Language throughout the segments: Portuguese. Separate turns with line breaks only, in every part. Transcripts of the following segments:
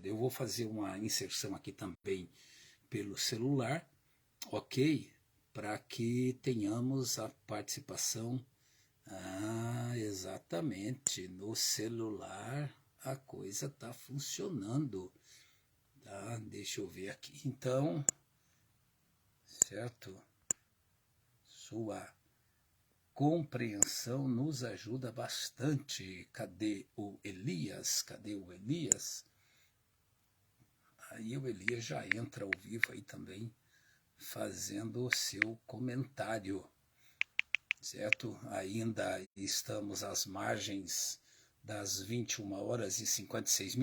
acontecer. Eu vou fazer uma inserção aqui também pelo celular, ok? Para que tenhamos a participação. Exatamente, no celular a coisa está funcionando. Tá? Deixa eu ver aqui. Então, certo? Sua compreensão nos ajuda bastante. Cadê o Elias? Cadê o Elias? Aí o Elias já entra ao vivo aí também, fazendo o seu comentário, certo? Ainda estamos às margens das 21h56.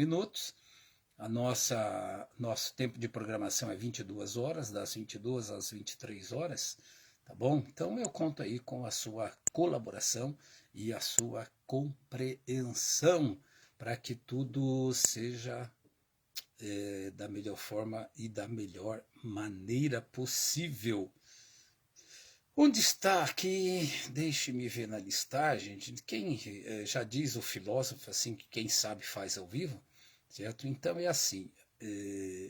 Nosso tempo de programação é 22 horas, das 22 às 23 horas, tá bom? Então eu conto aí com a sua colaboração e a sua compreensão para que tudo seja da melhor forma e da melhor maneira possível. Onde está aqui? Deixe-me ver na listagem. Quem já diz o filósofo assim que quem sabe faz ao vivo, certo? Então é assim,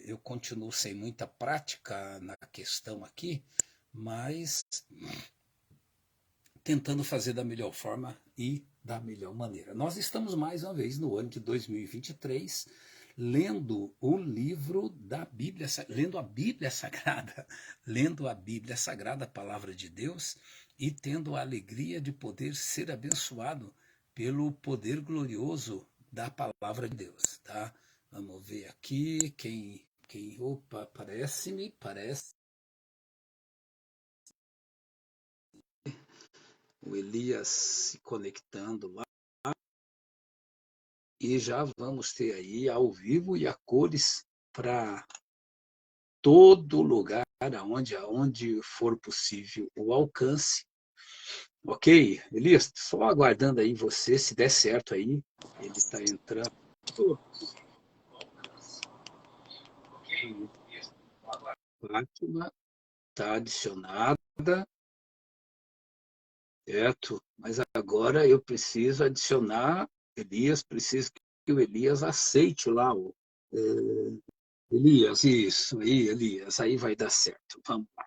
eu continuo sem muita prática na questão aqui, mas tentando fazer da melhor forma e da melhor maneira. Nós estamos mais uma vez no ano de 2023, lendo o livro da Bíblia, lendo a Bíblia Sagrada, a palavra de Deus, e tendo a alegria de poder ser abençoado pelo poder glorioso da palavra de Deus, tá? Vamos ver aqui opa, parece o Elias se conectando lá. E já vamos ter aí ao vivo e a cores para todo lugar aonde for possível o alcance. Ok, Elias, só aguardando aí você, se der certo aí, ele está entrando. Fátima está adicionada, certo? Mas agora eu preciso adicionar Elias, preciso que o Elias aceite lá o Elias, isso aí, Elias, aí vai dar certo. Vamos lá.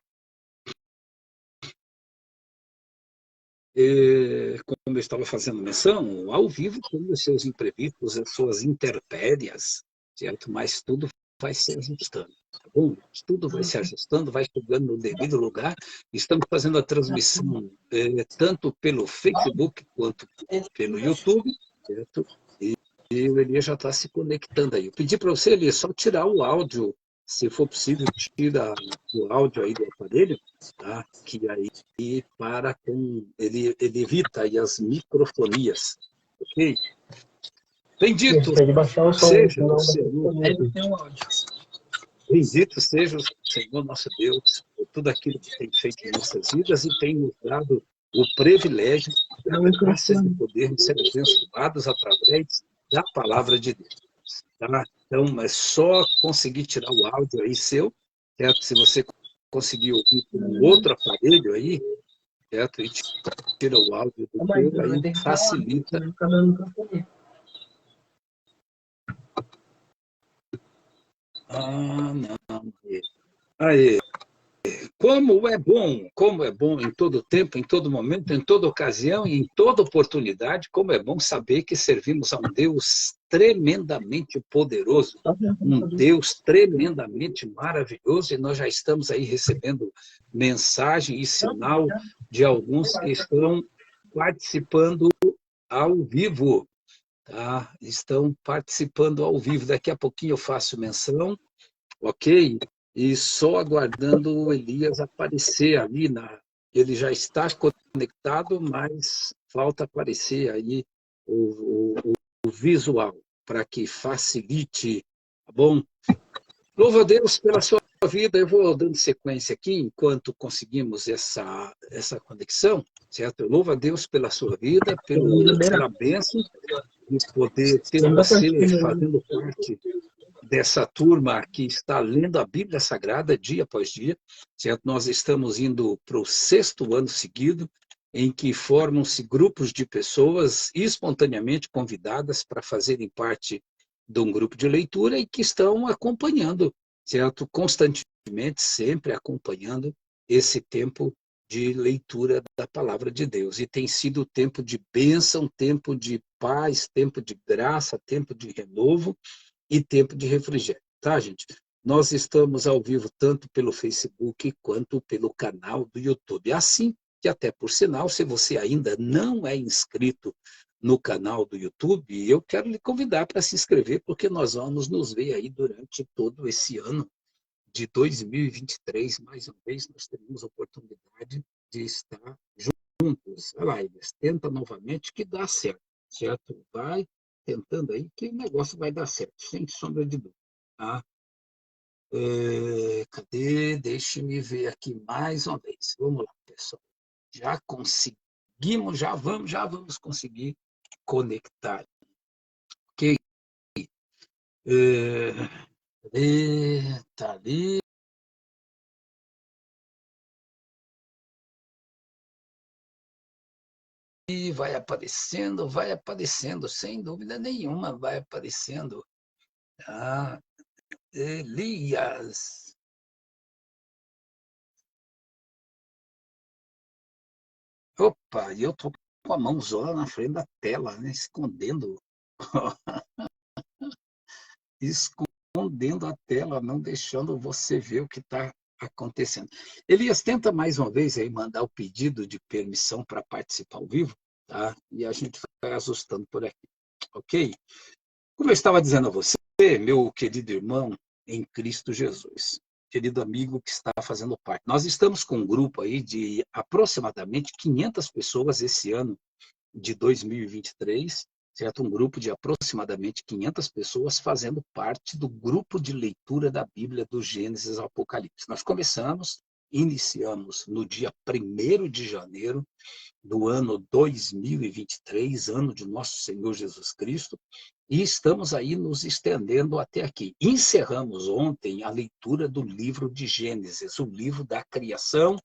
Como eu estava fazendo menção, ao vivo tem os seus imprevistos, as suas intempéries, certo? Mas tudo vai se ajustando, tá bom? Tudo vai se ajustando, vai chegando no devido lugar. Estamos fazendo a transmissão tanto pelo Facebook quanto pelo YouTube, certo? E o Elias já está se conectando aí. Eu pedi para você, Elias, só tirar o áudio, se for possível, tira o áudio aí do aparelho, tá? Que aí para com ele evita aí as microfonias, ok? Bendito seja o Senhor. Bendito seja o Senhor nosso Deus por tudo aquilo que tem feito em nossas vidas e tem nos dado o privilégio e a graça de podermos ser abençoados através da palavra de Deus. Tá? Então, é só conseguir tirar o áudio aí seu, certo? Se você conseguir ouvir com outro aparelho aí, certo? E tira o áudio do teu, aí facilita. Não. Aí. Como é bom em todo tempo, em todo momento, em toda ocasião e em toda oportunidade, como é bom saber que servimos a um Deus tremendamente poderoso, um Deus tremendamente maravilhoso, e nós já estamos aí recebendo mensagem e sinal de alguns que estão participando ao vivo, tá? Estão participando ao vivo. Daqui a pouquinho eu faço menção, ok? E só aguardando o Elias aparecer ali. Ele já está conectado, mas falta aparecer aí o visual, para que facilite, tá bom? Louvo a Deus pela sua vida. Eu vou dando sequência aqui, enquanto conseguimos essa conexão, certo? Eu louvo a Deus pela sua vida, pela bênção de poder ter você fazendo parte dessa turma que está lendo a Bíblia Sagrada dia após dia, certo? Nós estamos indo para o 6º ano seguido, em que formam-se grupos de pessoas espontaneamente convidadas para fazerem parte de um grupo de leitura e que estão acompanhando, certo? Constantemente, sempre acompanhando esse tempo de leitura da palavra de Deus. E tem sido tempo de bênção, tempo de paz, tempo de graça, tempo de renovo e tempo de refrigério, tá, gente? Nós estamos ao vivo tanto pelo Facebook quanto pelo canal do YouTube. Assim que até, por sinal, se você ainda não é inscrito no canal do YouTube, eu quero lhe convidar para se inscrever, porque nós vamos nos ver aí durante todo esse ano de 2023. Mais uma vez, nós teremos a oportunidade de estar juntos. Olha lá, Elias, tenta novamente que dá certo, certo? Vai tentando aí que o negócio vai dar certo, sem sombra de dúvida. Tá? Cadê? Deixe-me ver aqui mais uma vez. Vamos lá, pessoal. Já conseguimos, já vamos conseguir conectar. Ok? Tá ali. E vai aparecendo, sem dúvida nenhuma, vai aparecendo. Ah, Elias. Opa, e eu tô com a mãozona na frente da tela, né, escondendo a tela, não deixando você ver o que está acontecendo. Elias, tenta mais uma vez aí mandar o pedido de permissão para participar ao vivo, tá? E a gente vai ajustando por aqui, ok? Como eu estava dizendo a você, meu querido irmão em Cristo Jesus, querido amigo que está fazendo parte, nós estamos com um grupo aí de aproximadamente 500 pessoas esse ano de 2023, certo? Um grupo de aproximadamente 500 pessoas fazendo parte do grupo de leitura da Bíblia do Gênesis ao Apocalipse. Nós iniciamos no dia 1º de janeiro do ano 2023, ano de nosso Senhor Jesus Cristo, e estamos aí nos estendendo até aqui. Encerramos ontem a leitura do livro de Gênesis, o livro da criação,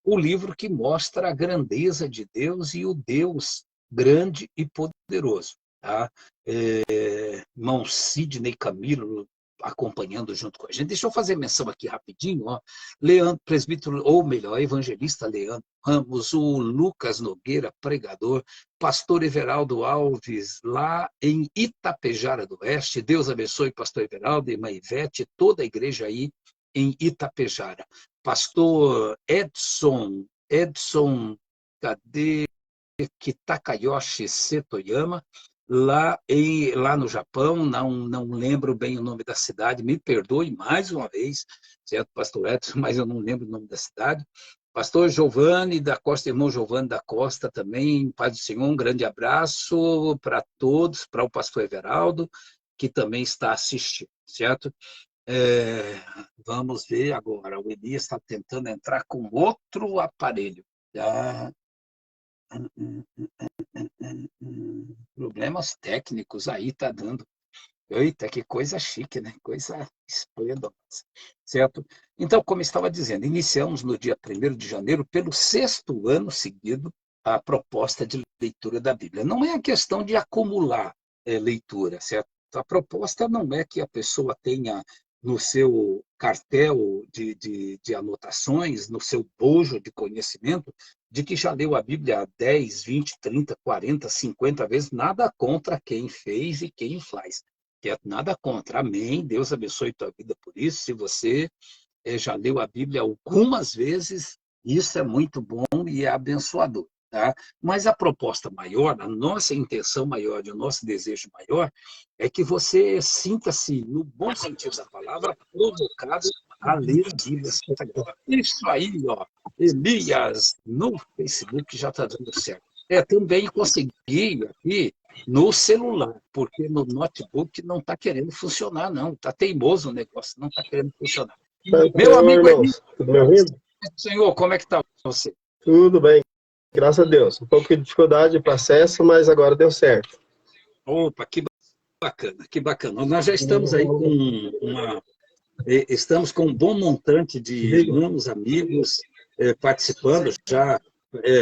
o livro que mostra a grandeza de Deus e o Deus grande e poderoso. Tá? Irmão Sidney Camilo acompanhando junto com a gente. Deixa eu fazer menção aqui rapidinho. Ó. Leandro, presbítero, ou melhor, evangelista Leandro Ramos, o Lucas Nogueira, pregador, pastor Everaldo Alves, lá em Itapejara do Oeste. Deus abençoe pastor Everaldo, irmã Ivete, toda a igreja aí em Itapejara. Pastor Edson, cadê? Kitakayoshi Setoyama, lá no Japão, não lembro bem o nome da cidade, me perdoe mais uma vez, certo, pastor Edson, mas eu não lembro o nome da cidade. Pastor Giovanni da Costa, irmão Giovanni da Costa também, Pai do Senhor, um grande abraço para todos, para o pastor Everaldo, que também está assistindo, certo? Vamos ver agora, o Elias está tentando entrar com outro aparelho. Problemas técnicos aí tá dando. Eita, que coisa chique, né? Coisa esplêndida, certo? Então, como estava dizendo, iniciamos no dia 1º de janeiro, pelo 6º ano seguido, a proposta de leitura da Bíblia. Não é a questão de acumular leitura, certo? A proposta não é que a pessoa tenha no seu cartel de anotações, no seu bojo de conhecimento, de que já leu a Bíblia 10, 20, 30, 40, 50 vezes, nada contra quem fez e quem faz. Nada contra. Amém. Deus abençoe tua vida por isso. Se você já leu a Bíblia algumas vezes, isso é muito bom e é abençoador. Tá? Mas a proposta maior, a nossa intenção maior e o nosso desejo maior é que você sinta-se, no bom sentido da palavra, provocado a ler a Bíblia Sagrada. Isso aí, ó, Elias, no Facebook já está dando certo. Também consegui aqui no celular, porque no notebook não está querendo funcionar, não. Está teimoso o negócio, não está querendo funcionar. Meu amigo
irmãos, tudo me ouvindo?
Senhor, como é que está você?
Tudo bem, graças a Deus. Um pouco de dificuldade de acesso, mas agora deu certo.
Opa, que bacana, que bacana. Nós já estamos aí estamos com um bom montante de irmãos, amigos participando, já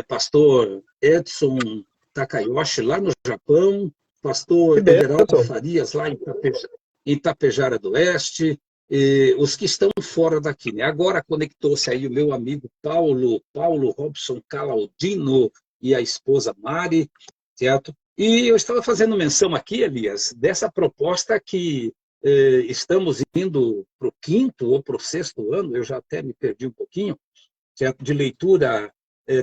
pastor Edson Takayoshi, lá no Japão, pastor
Que
Everaldo
bênção.
Farias, lá em Tapejara do Oeste, e os que estão fora daqui, né? Agora conectou-se aí o meu amigo Paulo Robson Calaldino e a esposa Mari, certo? E eu estava fazendo menção aqui, Elias, dessa proposta que estamos indo para o 5º ou para o 6º ano, eu já até me perdi um pouquinho, certo? De leitura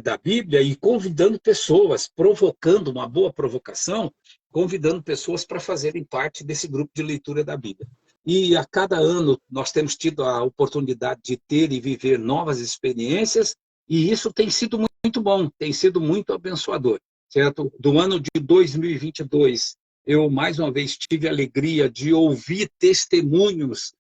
da Bíblia e convidando pessoas, provocando uma boa provocação, convidando pessoas para fazerem parte desse grupo de leitura da Bíblia. E a cada ano nós temos tido a oportunidade de ter e viver novas experiências, e isso tem sido muito bom, tem sido muito abençoador, certo? Do ano de 2022, eu mais uma vez tive a alegria de ouvir testemunhos,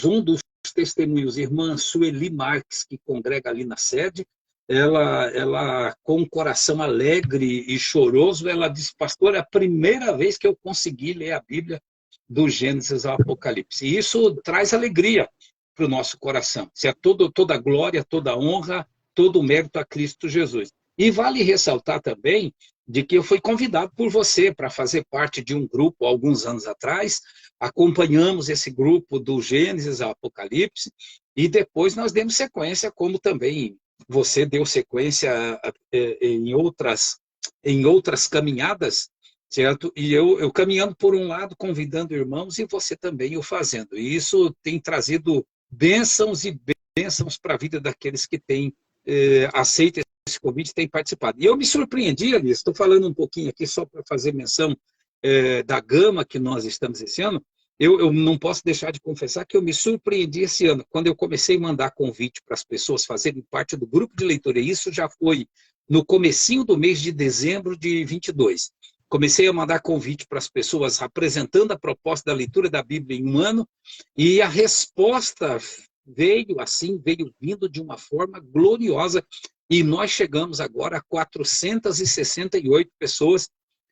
um dos testemunhos, irmã Sueli Marques, que congrega ali na sede, ela com um coração alegre e choroso, ela disse, pastor, é a primeira vez que eu consegui ler a Bíblia do Gênesis ao Apocalipse. E isso traz alegria para o nosso coração. Se é toda a glória, toda a honra, todo o mérito a Cristo Jesus. E vale ressaltar também de que eu fui convidado por você para fazer parte de um grupo alguns anos atrás, acompanhamos esse grupo do Gênesis ao Apocalipse, e depois nós demos sequência, como também você deu sequência em outras caminhadas, certo? E eu caminhando por um lado, convidando irmãos, e você também o fazendo. E isso tem trazido bênçãos e bênçãos para a vida daqueles que têm aceito esse convite e têm participado. E eu me surpreendi, Alice, estou falando um pouquinho aqui só para fazer menção da gama que nós estamos esse ano. Eu não posso deixar de confessar que eu me surpreendi esse ano, quando eu comecei a mandar convite para as pessoas fazerem parte do grupo de leitura. E isso já foi no comecinho do mês de dezembro de 22. Comecei a mandar convite para as pessoas apresentando a proposta da leitura da Bíblia em um ano, e a resposta veio vindo de uma forma gloriosa, e nós chegamos agora a 468 pessoas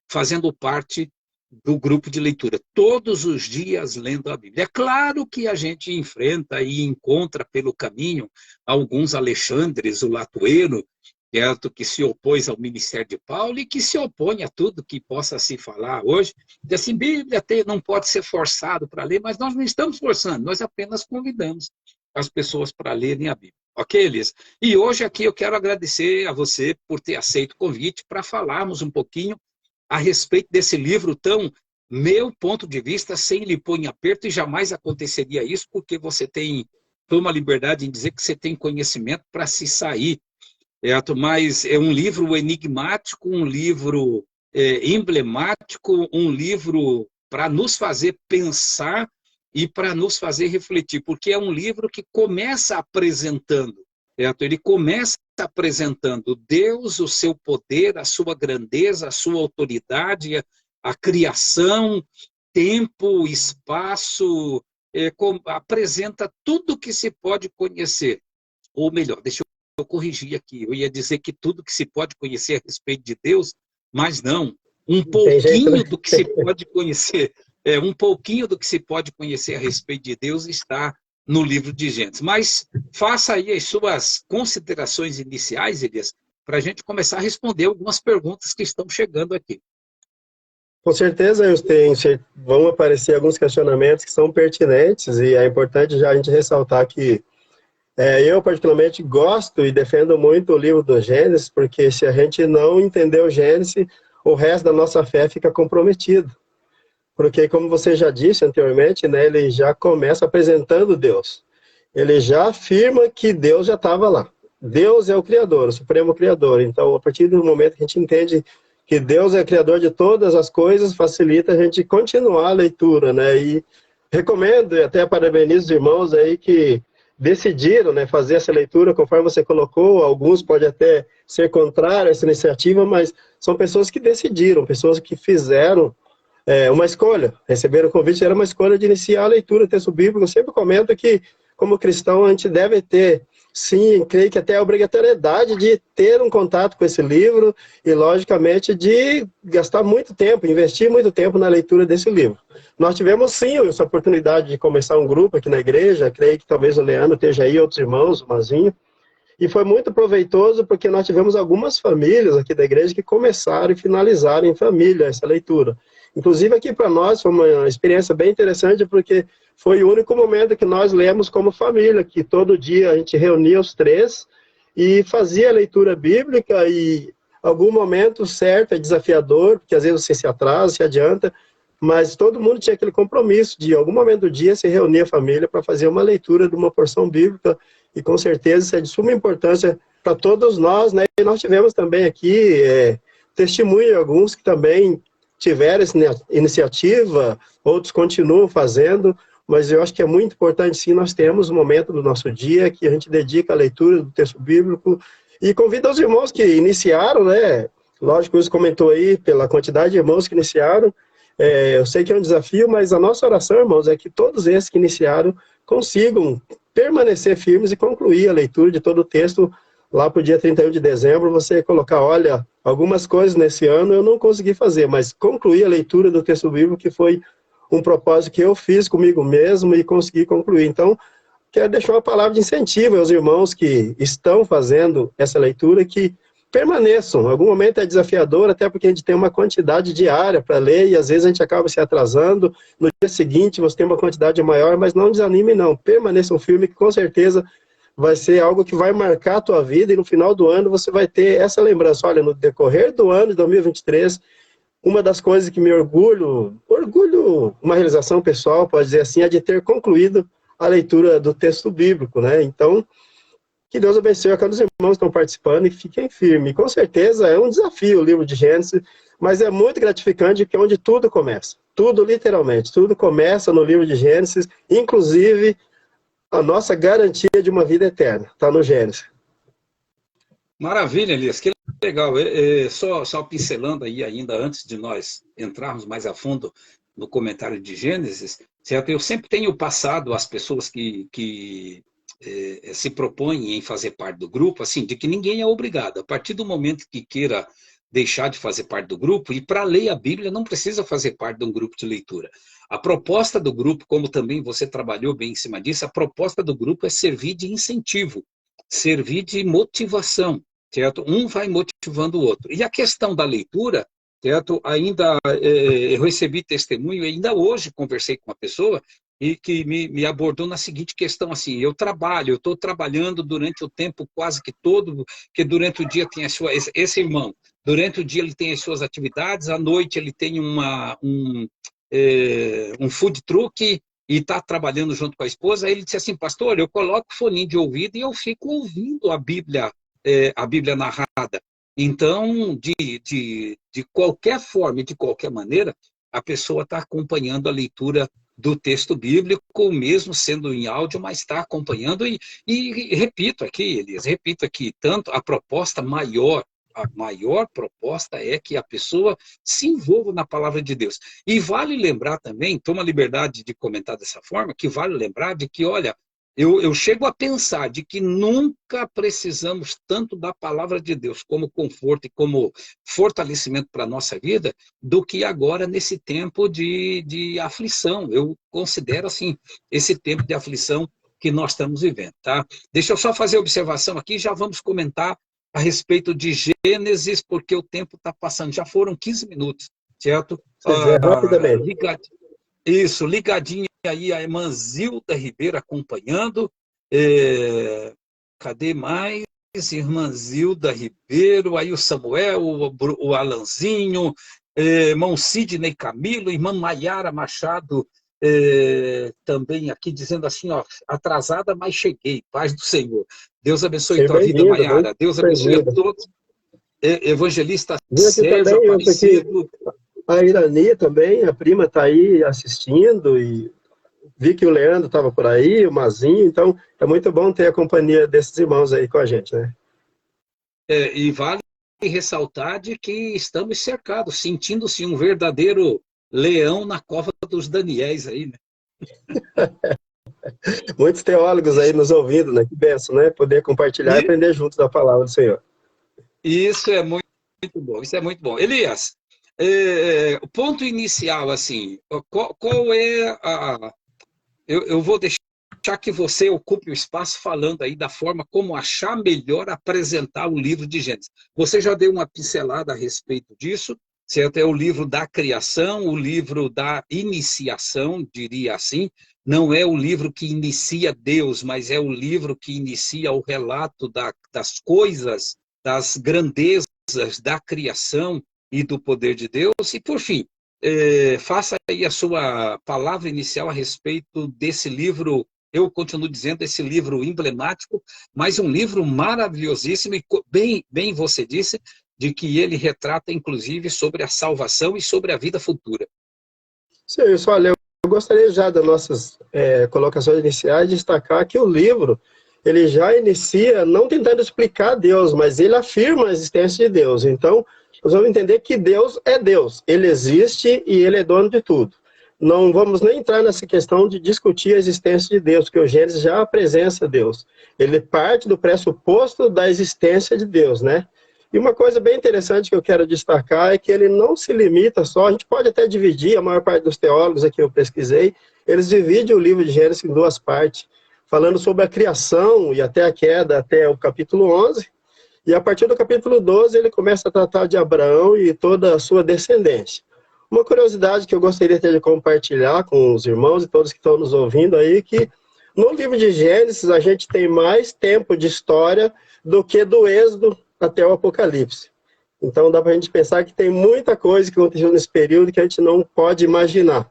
fazendo parte do grupo de leitura, todos os dias lendo a Bíblia. É claro que a gente enfrenta e encontra pelo caminho alguns Alexandres, o latoeiro, certo, que se opôs ao ministério de Paulo e que se opõe a tudo que possa se falar hoje. Diz assim, Bíblia não pode ser forçado para ler, mas nós não estamos forçando, nós apenas convidamos as pessoas para lerem a Bíblia. Ok, Elias? E hoje aqui eu quero agradecer a você por ter aceito o convite para falarmos um pouquinho a respeito desse livro tão, meu ponto de vista, sem lhe pôr em aperto, e jamais aconteceria isso, porque você toma liberdade em dizer que você tem conhecimento para se sair. Mas é um livro enigmático, um livro emblemático, um livro para nos fazer pensar e para nos fazer refletir, porque é um livro que começa apresentando, certo? Ele começa apresentando Deus, o seu poder, a sua grandeza, a sua autoridade, a criação, tempo, espaço, apresenta tudo que se pode conhecer. Ou melhor, deixa eu corrigir aqui, eu ia dizer que tudo que se pode conhecer a respeito de Deus, mas não, um pouquinho do que se pode conhecer, um pouquinho do que se pode conhecer a respeito de Deus está no livro de Gênesis. Mas faça aí as suas considerações iniciais, Elias, para a gente começar a responder algumas perguntas que estão chegando aqui.
Com certeza, vão aparecer alguns questionamentos que são pertinentes, e é importante já a gente ressaltar que eu particularmente gosto e defendo muito o livro do Gênesis, porque se a gente não entender o Gênesis, o resto da nossa fé fica comprometido. Porque, como você já disse anteriormente, né, ele já começa apresentando Deus. Ele já afirma que Deus já estava lá. Deus é o Criador, o Supremo Criador. Então, a partir do momento que a gente entende que Deus é Criador de todas as coisas, facilita a gente continuar a leitura, né? E recomendo, e até parabenizo os irmãos aí que decidiram, né, fazer essa leitura, conforme você colocou. Alguns podem até ser contrários a essa iniciativa, mas são pessoas que decidiram, pessoas que fizeram uma escolha, receberam o convite, era uma escolha de iniciar a leitura do texto bíblico. Eu sempre comento que, como cristão, a gente deve ter, sim, creio que até a obrigatoriedade de ter um contato com esse livro e, logicamente, de gastar muito tempo, investir muito tempo na leitura desse livro. Nós tivemos, sim, essa oportunidade de começar um grupo aqui na igreja, creio que talvez o Leandro esteja aí, outros irmãos, o Mazinho, e foi muito proveitoso porque nós tivemos algumas famílias aqui da igreja que começaram e finalizaram em família essa leitura. Inclusive aqui para nós foi uma experiência bem interessante, porque foi o único momento que nós lemos como família, que todo dia a gente reunia os três e fazia a leitura bíblica, e algum momento certo é desafiador, porque às vezes você se atrasa, se adianta, mas todo mundo tinha aquele compromisso de, em algum momento do dia, se reunir a família para fazer uma leitura de uma porção bíblica, e com certeza isso é de suma importância para todos nós, né? E nós tivemos também aqui testemunho de alguns que também tiveram essa iniciativa, outros continuam fazendo, mas eu acho que é muito importante, sim, nós temos um momento do nosso dia que a gente dedica à leitura do texto bíblico, e convido os irmãos que iniciaram, né? Lógico, você comentou aí pela quantidade de irmãos que iniciaram, eu sei que é um desafio, mas a nossa oração, irmãos, é que todos esses que iniciaram consigam permanecer firmes e concluir a leitura de todo o texto lá para o dia 31 de dezembro, você colocar, olha, algumas coisas nesse ano eu não consegui fazer, mas concluir a leitura do texto bíblico, que foi um propósito que eu fiz comigo mesmo e consegui concluir. Então, quero deixar uma palavra de incentivo aos irmãos que estão fazendo essa leitura, que permaneçam. Em algum momento é desafiador, até porque a gente tem uma quantidade diária para ler, e às vezes a gente acaba se atrasando. No dia seguinte você tem uma quantidade maior, mas não desanime não. Permaneçam firmes, que com certeza vai ser algo que vai marcar a tua vida, e no final do ano você vai ter essa lembrança. Olha, no decorrer do ano de 2023, uma das coisas que me orgulho, uma realização pessoal, pode dizer assim, é de ter concluído a leitura do texto bíblico, né? Então, que Deus abençoe a cada os irmãos que estão participando e fiquem firmes. Com certeza é um desafio o livro de Gênesis, mas é muito gratificante, que é onde tudo começa. Tudo, literalmente, tudo começa no livro de Gênesis, inclusive a nossa garantia de uma vida eterna. Está no Gênesis.
Maravilha, Elias, que legal. Só pincelando aí ainda, antes de nós entrarmos mais a fundo no comentário de Gênesis, certo? Eu sempre tenho passado às pessoas que se propõem em fazer parte do grupo, assim, de que ninguém é obrigado. A partir do momento que queira deixar de fazer parte do grupo, e para ler a Bíblia não precisa fazer parte de um grupo de leitura. A proposta do grupo, como também você trabalhou bem em cima disso, a proposta do grupo é servir de incentivo, servir de motivação, certo? Um vai motivando o outro. E a questão da leitura, certo? Ainda eu recebi testemunho, ainda hoje conversei com uma pessoa e que me abordou na seguinte questão, assim, eu estou trabalhando durante o tempo quase que todo, que durante o dia tem esse irmão, durante o dia ele tem as suas atividades, à noite ele tem um food truck e está trabalhando junto com a esposa. Aí ele disse assim, pastor, eu coloco o foninho de ouvido e eu fico ouvindo a Bíblia narrada. Então, de qualquer forma e de qualquer maneira, a pessoa está acompanhando a leitura do texto bíblico, mesmo sendo em áudio, mas está acompanhando. E repito aqui, Elias, tanto a maior proposta é que a pessoa se envolva na palavra de Deus. E vale lembrar também, tomo a liberdade de comentar dessa forma, que vale lembrar de que, olha, eu chego a pensar de que nunca precisamos tanto da palavra de Deus como conforto e como fortalecimento para a nossa vida do que agora nesse tempo de aflição. Eu considero assim, esse tempo de aflição que nós estamos vivendo, tá? Deixa eu só fazer observação aqui, já vamos comentar a respeito de Gênesis, porque o tempo está passando, já foram 15 minutos, certo?
Rapidamente.
Ligadinho aí a irmã Zilda Ribeiro acompanhando. Cadê mais? Irmã Zilda Ribeiro, aí o Samuel, o Alanzinho, irmão Sidney Camilo, irmã Maiara Machado, também aqui dizendo assim, ó, atrasada, mas cheguei, paz do Senhor. Deus abençoe tua vida, Maiara. Deus abençoe a todos. Evangelista Sérgio Aparecido.
A Irani também, a prima está aí assistindo, e vi que o Leandro estava por aí, o Mazinho, então é muito bom ter a companhia desses irmãos aí com a gente, né?
E vale ressaltar de que estamos cercados, sentindo-se um verdadeiro leão na cova dos Daniéis aí, né?
Muitos teólogos aí nos ouvindo, né? Que benção, né? Poder compartilhar e aprender juntos da palavra do Senhor.
Isso é muito bom, isso é muito bom. Elias, o ponto inicial, assim, qual é a... Eu vou deixar que você ocupe o espaço falando aí da forma como achar melhor apresentar o livro de Gênesis. Você já deu uma pincelada a respeito disso, certo? É o livro da criação, o livro da iniciação, diria assim. Não é o livro que inicia Deus, mas é o livro que inicia o relato das coisas, das grandezas da criação e do poder de Deus. E, por fim, faça aí a sua palavra inicial a respeito desse livro. Eu continuo dizendo, esse livro emblemático, mas um livro maravilhosíssimo, e bem você disse, de que ele retrata, inclusive, sobre a salvação e sobre a vida futura.
Sim, olha, eu gostaria já das nossas colocações iniciais de destacar que o livro, ele já inicia não tentando explicar Deus, mas ele afirma a existência de Deus. Então, nós vamos entender que Deus é Deus, ele existe e ele é dono de tudo. Não vamos nem entrar nessa questão de discutir a existência de Deus, porque o Gênesis já apresenta Deus. Ele parte do pressuposto da existência de Deus, né? E uma coisa bem interessante que eu quero destacar é que ele não se limita só, a gente pode até dividir, a maior parte dos teólogos aqui eu pesquisei, eles dividem o livro de Gênesis em duas partes, falando sobre a criação e até a queda, até o capítulo 11, e a partir do capítulo 12 ele começa a tratar de Abraão e toda a sua descendência. Uma curiosidade que eu gostaria de compartilhar com os irmãos e todos que estão nos ouvindo aí, que no livro de Gênesis a gente tem mais tempo de história do que do Êxodo até o Apocalipse. Então dá para a gente pensar que tem muita coisa que aconteceu nesse período que a gente não pode imaginar.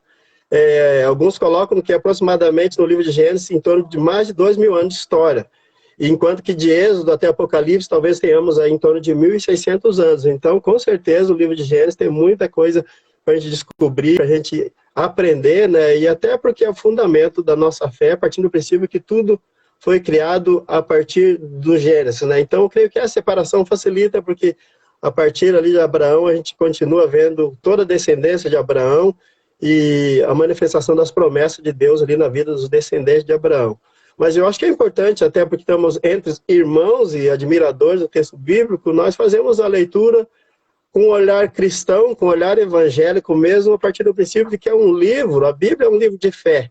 Alguns colocam que aproximadamente no livro de Gênesis em torno de mais de 2.000 anos de história, enquanto que de Êxodo até Apocalipse talvez tenhamos aí em torno de 1.600 anos. Então, com certeza, o livro de Gênesis tem muita coisa para a gente descobrir, para a gente aprender, né? E até porque é o fundamento da nossa fé, partindo do princípio que tudo foi criado a partir do Gênesis, né? Então, eu creio que a separação facilita, porque a partir ali de Abraão, a gente continua vendo toda a descendência de Abraão e a manifestação das promessas de Deus ali na vida dos descendentes de Abraão. Mas eu acho que é importante, até porque estamos entre irmãos e admiradores do texto bíblico, nós fazemos a leitura com um olhar cristão, com um olhar evangélico mesmo, a partir do princípio de que é um livro, a Bíblia é um livro de fé.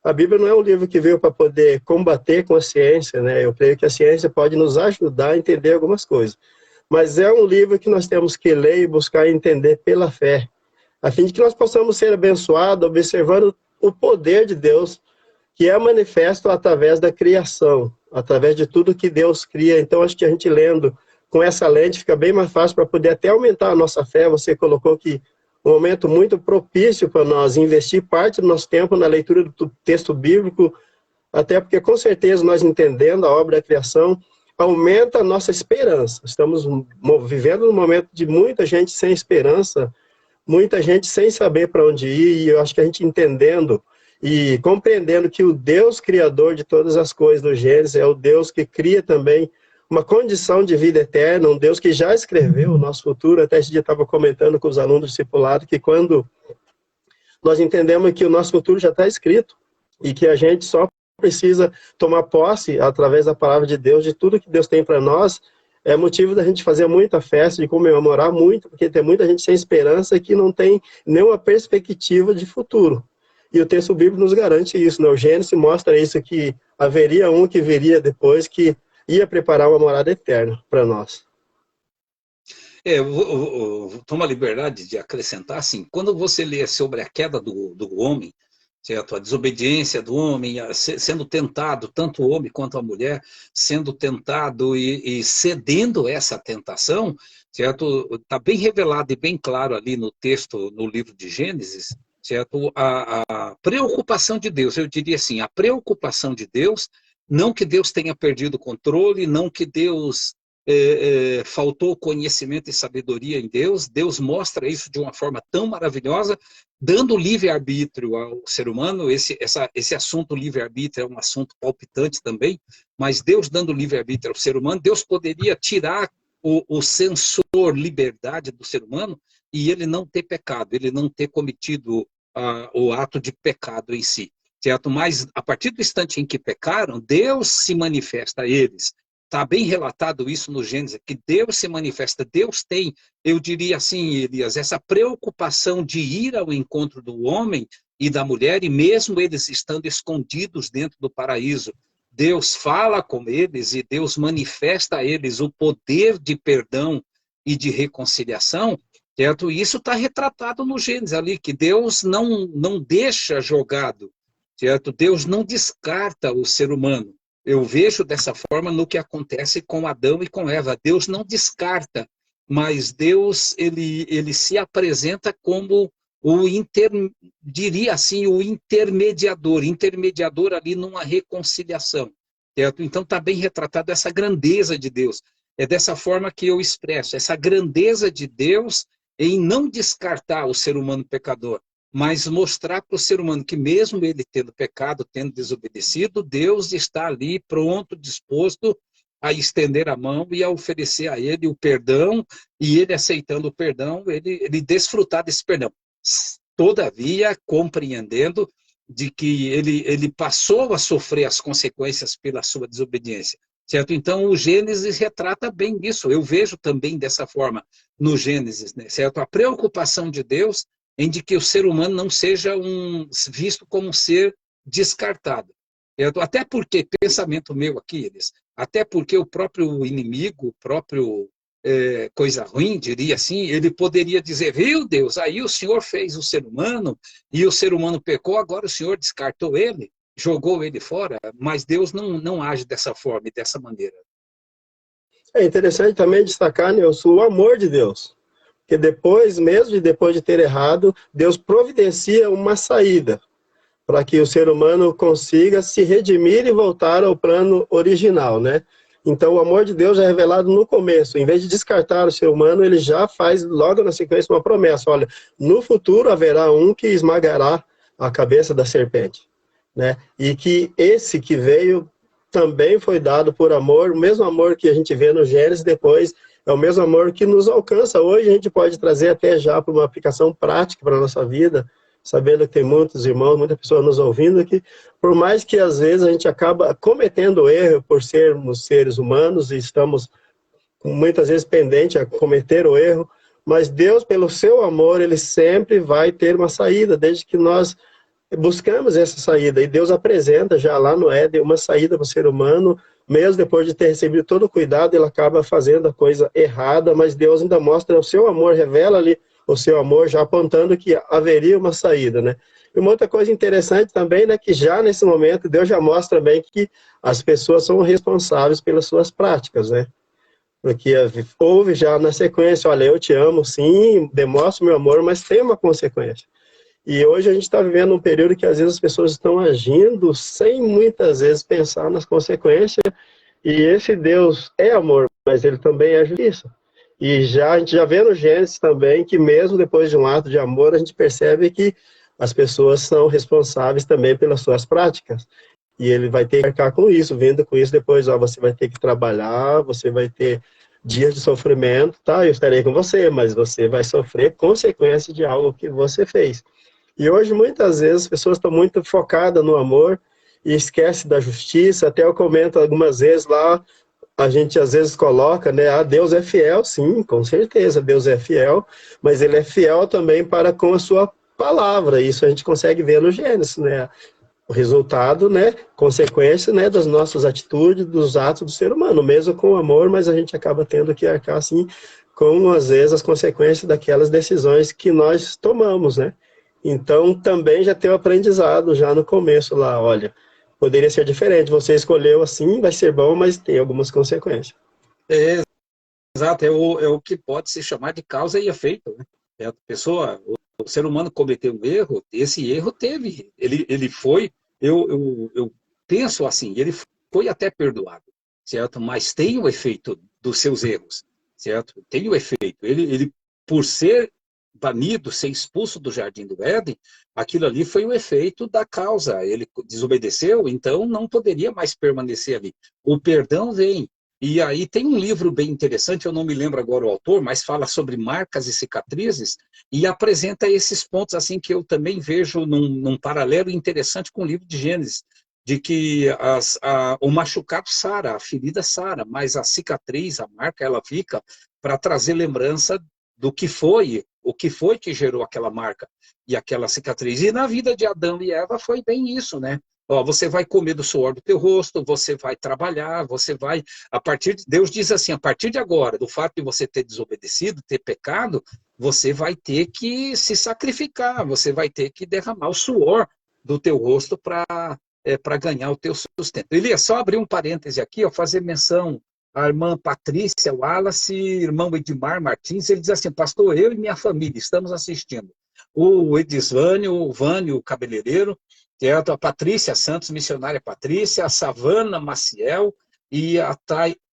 A Bíblia não é um livro que veio para poder combater com a ciência, né? Eu creio que a ciência pode nos ajudar a entender algumas coisas. Mas é um livro que nós temos que ler e buscar entender pela fé, a fim de que nós possamos ser abençoados, observando o poder de Deus, que é manifesto através da criação, através de tudo que Deus cria. Então, acho que a gente lendo com essa lente fica bem mais fácil para poder até aumentar a nossa fé. Você colocou que um momento muito propício para nós investir parte do nosso tempo na leitura do texto bíblico, até porque com certeza nós entendendo a obra da criação, aumenta a nossa esperança. Estamos vivendo num momento de muita gente sem esperança, muita gente sem saber para onde ir, e eu acho que a gente entendendo e compreendendo que o Deus criador de todas as coisas do Gênesis é o Deus que cria também uma condição de vida eterna, um Deus que já escreveu o nosso futuro. Até esse dia estava comentando com os alunos do discipulado que quando nós entendemos que o nosso futuro já está escrito e que a gente só precisa tomar posse através da palavra de Deus, de tudo que Deus tem para nós, é motivo da gente fazer muita festa, de comemorar muito, porque tem muita gente sem esperança que não tem nenhuma perspectiva de futuro. E o texto bíblico nos garante isso, né? O Gênesis mostra isso, que haveria um que viria depois, que ia preparar uma morada eterna para nós.
Eu vou tomar a liberdade de acrescentar, assim, quando você lê sobre a queda do homem, certo? A desobediência do homem, sendo tentado, tanto o homem quanto a mulher, sendo tentado e cedendo essa tentação, certo? Está bem revelado e bem claro ali no texto, no livro de Gênesis, certo? A preocupação de Deus, eu diria assim, a preocupação de Deus, não que Deus tenha perdido o controle, não que Deus faltou conhecimento e sabedoria em Deus. Deus mostra isso de uma forma tão maravilhosa, dando livre-arbítrio ao ser humano. Esse assunto livre-arbítrio é um assunto palpitante também, mas Deus dando livre-arbítrio ao ser humano, Deus poderia tirar o sensor liberdade do ser humano e ele não ter pecado, ele não ter cometido o ato de pecado em si, certo? Mas a partir do instante em que pecaram, Deus se manifesta a eles. Está bem relatado isso no Gênesis, que Deus se manifesta, Deus tem, eu diria assim, Elias, essa preocupação de ir ao encontro do homem e da mulher, e mesmo eles estando escondidos dentro do paraíso, Deus fala com eles e Deus manifesta a eles o poder de perdão e de reconciliação, certo? E isso está retratado no Gênesis ali, que Deus não deixa jogado, certo? Deus não descarta o ser humano. Eu vejo dessa forma no que acontece com Adão e com Eva. Deus não descarta, mas Deus ele se apresenta como diria assim, o intermediador ali numa reconciliação, certo? Então está bem retratado essa grandeza de Deus. É dessa forma que eu expresso essa grandeza de Deus em não descartar o ser humano pecador, mas mostrar para o ser humano que mesmo ele tendo pecado, tendo desobedecido, Deus está ali pronto, disposto a estender a mão e a oferecer a ele o perdão, e ele aceitando o perdão, ele desfrutar desse perdão. Todavia, compreendendo de que ele passou a sofrer as consequências pela sua desobediência, certo? Então, o Gênesis retrata bem isso. Eu vejo também dessa forma no Gênesis, né, certo? A preocupação de Deus em de que o ser humano não seja visto como um ser descartado. Certo? Até porque, pensamento meu aqui, eles, até porque o próprio inimigo, o próprio coisa ruim, diria assim, ele poderia dizer, viu Deus, aí o Senhor fez o ser humano, e o ser humano pecou, agora o Senhor descartou ele, jogou ele fora, mas Deus não age dessa forma e dessa maneira.
É interessante também destacar, Nilson, o amor de Deus. Porque depois de ter errado, Deus providencia uma saída para que o ser humano consiga se redimir e voltar ao plano original, né? Então, o amor de Deus é revelado no começo. Em vez de descartar o ser humano, ele já faz logo na sequência uma promessa. Olha, no futuro haverá um que esmagará a cabeça da serpente, né? E que esse que veio também foi dado por amor, o mesmo amor que a gente vê no Gênesis, depois é o mesmo amor que nos alcança. Hoje a gente pode trazer até já para uma aplicação prática para a nossa vida, sabendo que tem muitos irmãos, muitas pessoas nos ouvindo aqui, por mais que às vezes a gente acaba cometendo erro por sermos seres humanos e estamos muitas vezes pendentes a cometer o erro, mas Deus, pelo seu amor, ele sempre vai ter uma saída, desde que nós buscamos essa saída, e Deus apresenta já lá no Éden uma saída para o ser humano, mesmo depois de ter recebido todo o cuidado, ele acaba fazendo a coisa errada, mas Deus ainda mostra o seu amor, revela ali o seu amor, já apontando que haveria uma saída, né? E uma outra coisa interessante também, né, que já nesse momento Deus já mostra bem que as pessoas são responsáveis pelas suas práticas, né? Porque houve já na sequência, olha, eu te amo, sim, demonstro meu amor, mas tem uma consequência. E hoje a gente está vivendo um período que às vezes as pessoas estão agindo sem muitas vezes pensar nas consequências, e esse Deus é amor, mas ele também é justiça. E a gente já vê no Gênesis também que mesmo depois de um ato de amor, a gente percebe que as pessoas são responsáveis também pelas suas práticas. E ele vai ter que arcar com isso, vindo com isso depois, ó, você vai ter que trabalhar, você vai ter dias de sofrimento, tá? Eu estarei com você, mas você vai sofrer consequências de algo que você fez. E hoje, muitas vezes, as pessoas estão muito focadas no amor e esquecem da justiça. Até eu comento algumas vezes lá, a gente às vezes coloca, né? Ah, Deus é fiel, sim, com certeza, Deus é fiel, mas ele é fiel também para com a sua palavra. Isso a gente consegue ver no Gênesis, né? O resultado, né? Consequência, né? Das nossas atitudes, dos atos do ser humano, mesmo com amor, mas a gente acaba tendo que arcar, assim, com, às vezes, as consequências daquelas decisões que nós tomamos, né? Então, também já tem o aprendizado já no começo lá, olha, poderia ser diferente, você escolheu assim, vai ser bom, mas tem algumas consequências.
Exato, é o que pode se chamar de causa e efeito, né? A pessoa, o ser humano cometeu um erro, esse erro teve, ele foi, eu penso assim, ele foi até perdoado, certo? Mas tem o efeito dos seus erros, certo? Tem o efeito, ele por ser banido, ser expulso do Jardim do Éden, aquilo ali foi o efeito da causa. Ele desobedeceu, então não poderia mais permanecer ali. O perdão vem. E aí tem um livro bem interessante, eu não me lembro agora o autor, mas fala sobre marcas e cicatrizes e apresenta esses pontos assim que eu também vejo num paralelo interessante com o livro de Gênesis, de que o machucado sara, a ferida sara, mas a cicatriz, a marca, ela fica para trazer lembrança do que foi, o que foi que gerou aquela marca e aquela cicatriz. E na vida de Adão e Eva foi bem isso, né? Ó, você vai comer do suor do teu rosto, você vai trabalhar, você vai, Deus diz assim, a partir de agora, do fato de você ter desobedecido, ter pecado, você vai ter que se sacrificar, você vai ter que derramar o suor do teu rosto para ganhar o teu sustento. Elias, só abrir um parêntese aqui, ó, fazer menção à irmã Patrícia Wallace, irmão Edmar Martins, ele diz assim, pastor, eu e minha família estamos assistindo. O Edisvânio, o Vânio, o cabeleireiro, a Patrícia Santos, missionária Patrícia, a Savana Maciel e a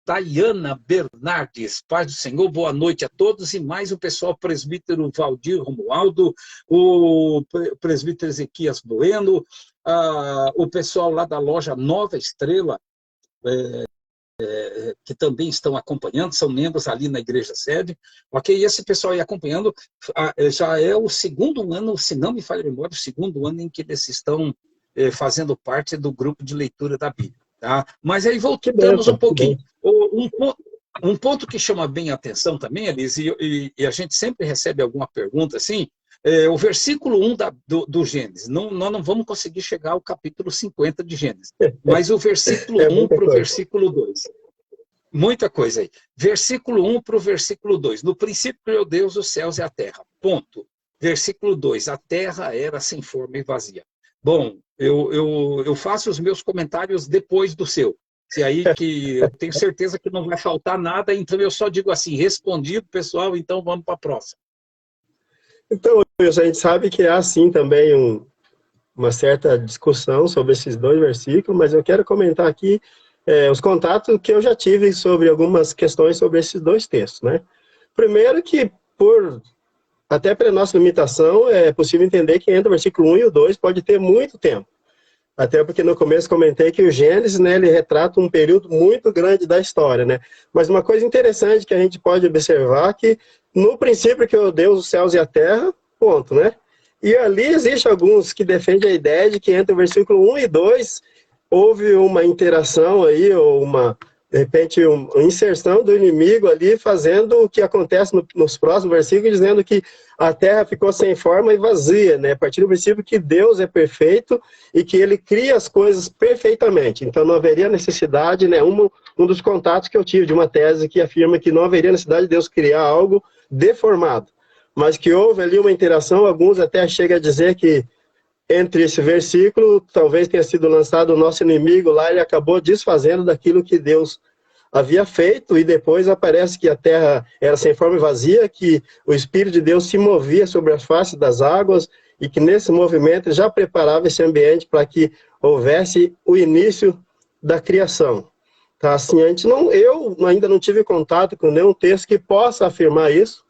Tayana Bernardes. Paz do Senhor, boa noite a todos. E mais o pessoal, presbítero Valdir Romualdo, o presbítero Ezequias Bueno, o pessoal lá da loja Nova Estrela, que também estão acompanhando, são membros ali na igreja sede. Ok, esse pessoal aí acompanhando, já é o segundo ano, se não me falha a memória, o segundo ano em que eles estão fazendo parte do grupo de leitura da Bíblia. Tá? Mas aí voltamos um pouquinho. Um ponto que chama bem a atenção também, Elise, e a gente sempre recebe alguma pergunta assim, o versículo 1 do Gênesis, nós não vamos conseguir chegar ao capítulo 50 de Gênesis, mas o versículo 1 para o versículo 2. Muita coisa aí. Versículo 1 para o versículo 2. No princípio criou Deus os céus e a terra. Ponto. Versículo 2. A terra era sem forma e vazia. Bom, eu faço os meus comentários depois do seu. Se aí que eu tenho certeza que não vai faltar nada, então eu só digo assim, respondido, pessoal, então vamos para a próxima.
Então, a gente sabe que há sim também uma certa discussão sobre esses dois versículos, mas eu quero comentar aqui os contatos que eu já tive sobre algumas questões sobre esses dois textos, né? Primeiro que, até pela nossa limitação, é possível entender que entre o versículo 1 e o 2 pode ter muito tempo. Até porque no começo comentei que o Gênesis, né, ele retrata um período muito grande da história, né? Mas uma coisa interessante que a gente pode observar que no princípio criou Deus os céus e a terra, ponto, né? E ali existe alguns que defendem a ideia de que entre o versículo 1 e 2 houve uma interação aí, ou de repente, uma inserção do inimigo ali, fazendo o que acontece nos próximos versículos, dizendo que a terra ficou sem forma e vazia, né? A partir do princípio que Deus é perfeito e que ele cria as coisas perfeitamente. Então, não haveria necessidade, né? Um dos contatos que eu tive de uma tese que afirma que não haveria necessidade de Deus criar algo deformado, mas que houve ali uma interação, alguns até chegam a dizer que entre esse versículo, talvez tenha sido lançado o nosso inimigo lá, ele acabou desfazendo daquilo que Deus havia feito, e depois aparece que a terra era sem forma e vazia, que o Espírito de Deus se movia sobre a face das águas, e que nesse movimento ele já preparava esse ambiente para que houvesse o início da criação. Tá? Assim, eu ainda não tive contato com nenhum texto que possa afirmar isso.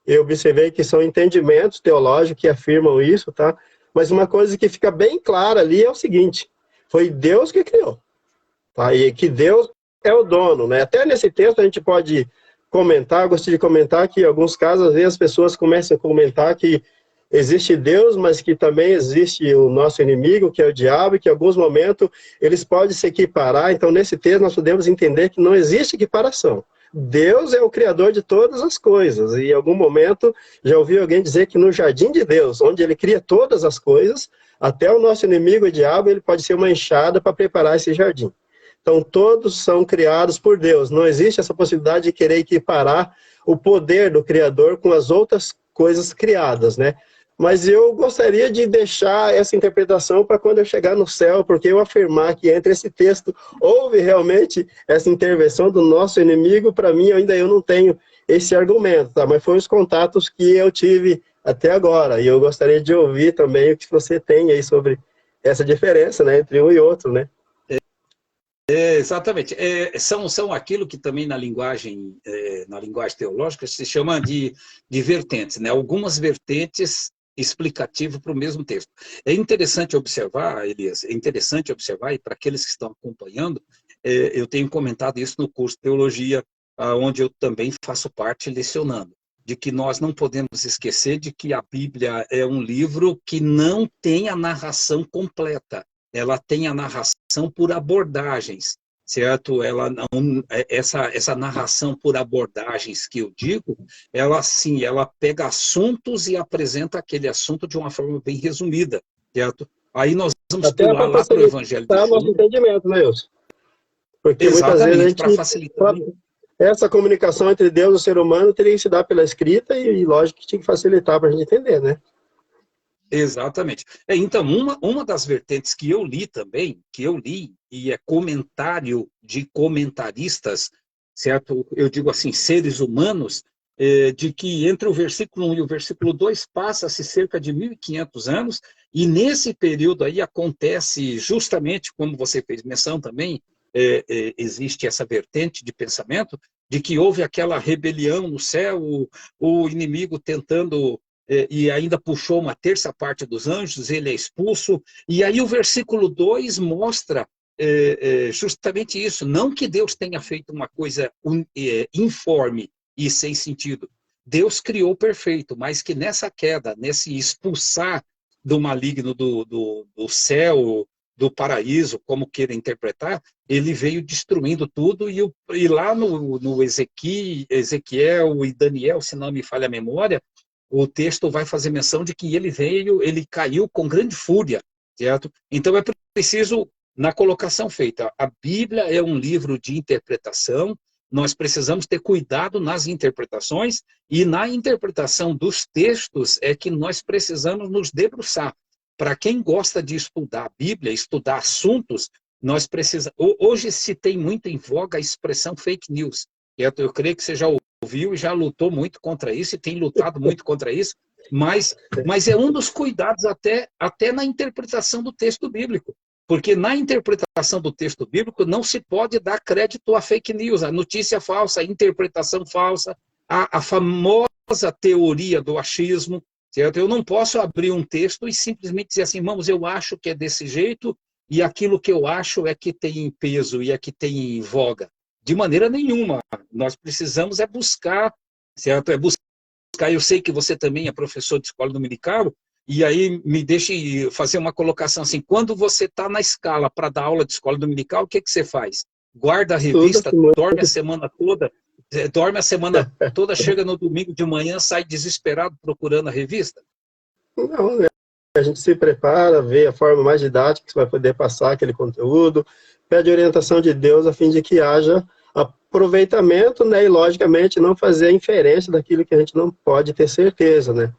Eu observei que são entendimentos teológicos que afirmam isso, tá? Mas uma coisa que fica bem clara ali é o seguinte: foi Deus que criou, tá? E que Deus é o dono, né? Até nesse texto a gente pode comentar, gostaria de comentar que em alguns casos, às vezes as pessoas começam a comentar que existe Deus, mas que também existe o nosso inimigo, que é o diabo, e que em alguns momentos eles podem se equiparar. Então, nesse texto nós podemos entender que não existe equiparação. Deus é o criador de todas as coisas, e em algum momento já ouvi alguém dizer que no jardim de Deus, onde ele cria todas as coisas, até o nosso inimigo, o diabo, ele pode ser uma enxada para preparar esse jardim. Então todos são criados por Deus, não existe essa possibilidade de querer equiparar o poder do Criador com as outras coisas criadas, né? Mas eu gostaria de deixar essa interpretação para quando eu chegar no céu, porque eu afirmar que entre esse texto houve realmente essa intervenção do nosso inimigo, para mim eu não tenho esse argumento, tá? Mas foram os contatos que eu tive até agora, e eu gostaria de ouvir também o que você tem aí sobre essa diferença, né, entre um e outro, né?
Exatamente. São aquilo que também na linguagem teológica se chama de vertentes, né? Algumas vertentes explicativo para o mesmo texto. É interessante observar, Elias, e para aqueles que estão acompanhando, eu tenho comentado isso no curso de teologia, onde eu também faço parte lecionando, de que nós não podemos esquecer de que a Bíblia é um livro que não tem a narração completa, ela tem a narração por abordagens, certo? Ela não, essa narração por abordagens que eu digo, ela sim, ela pega assuntos e apresenta aquele assunto de uma forma bem resumida, certo? Aí nós vamos
até
pular lá para o Evangelho de
João. Nosso entendimento, né, Wilson? Porque
exatamente,
muitas vezes
para facilitar.
essa comunicação entre Deus e o ser humano teria que se dar pela escrita e lógico que tinha que facilitar para a gente entender, né?
Exatamente. Então, uma das vertentes que eu li também, e é comentário de comentaristas, certo? Eu digo assim, seres humanos, de que entre o versículo 1 e o versículo 2 passa-se cerca de 1.500 anos, e nesse período aí acontece justamente, como você fez menção também, existe essa vertente de pensamento, de que houve aquela rebelião no céu, o inimigo tentando e ainda puxou uma terça parte dos anjos, ele é expulso, e aí o versículo 2 mostra justamente isso, não que Deus tenha feito uma coisa informe e sem sentido, Deus criou perfeito, mas que nessa queda, nesse expulsar do maligno do céu, do paraíso, como queira interpretar, ele veio destruindo tudo, e lá no Ezequiel e Daniel, se não me falha a memória, o texto vai fazer menção de que ele caiu com grande fúria, certo? Então é preciso, na colocação feita, a Bíblia é um livro de interpretação, nós precisamos ter cuidado nas interpretações, e na interpretação dos textos é que nós precisamos nos debruçar. Para quem gosta de estudar a Bíblia, estudar assuntos, nós precisamos... Hoje se tem muito em voga a expressão fake news, certo? Eu creio que você já ouviu e já lutou muito contra isso, e tem lutado muito contra isso, mas é um dos cuidados até na interpretação do texto bíblico, porque na interpretação do texto bíblico não se pode dar crédito a fake news, a notícia falsa, a interpretação falsa, a famosa teoria do achismo, certo? Eu não posso abrir um texto e simplesmente dizer assim, vamos, eu acho que é desse jeito, e aquilo que eu acho é que tem peso e é que tem voga. De maneira nenhuma. Nós precisamos buscar, certo? Buscar. Eu sei que você também é professor de escola dominical, e aí me deixe fazer uma colocação assim, quando você está na escala para dar aula de escola dominical, o que você faz? Guarda a revista, dorme a semana toda, chega no domingo de manhã, sai desesperado procurando a revista?
Não, né? A gente se prepara, vê a forma mais didática que você vai poder passar aquele conteúdo, pede orientação de Deus a fim de que haja aproveitamento, né, e logicamente não fazer inferência daquilo que a gente não pode ter certeza, né.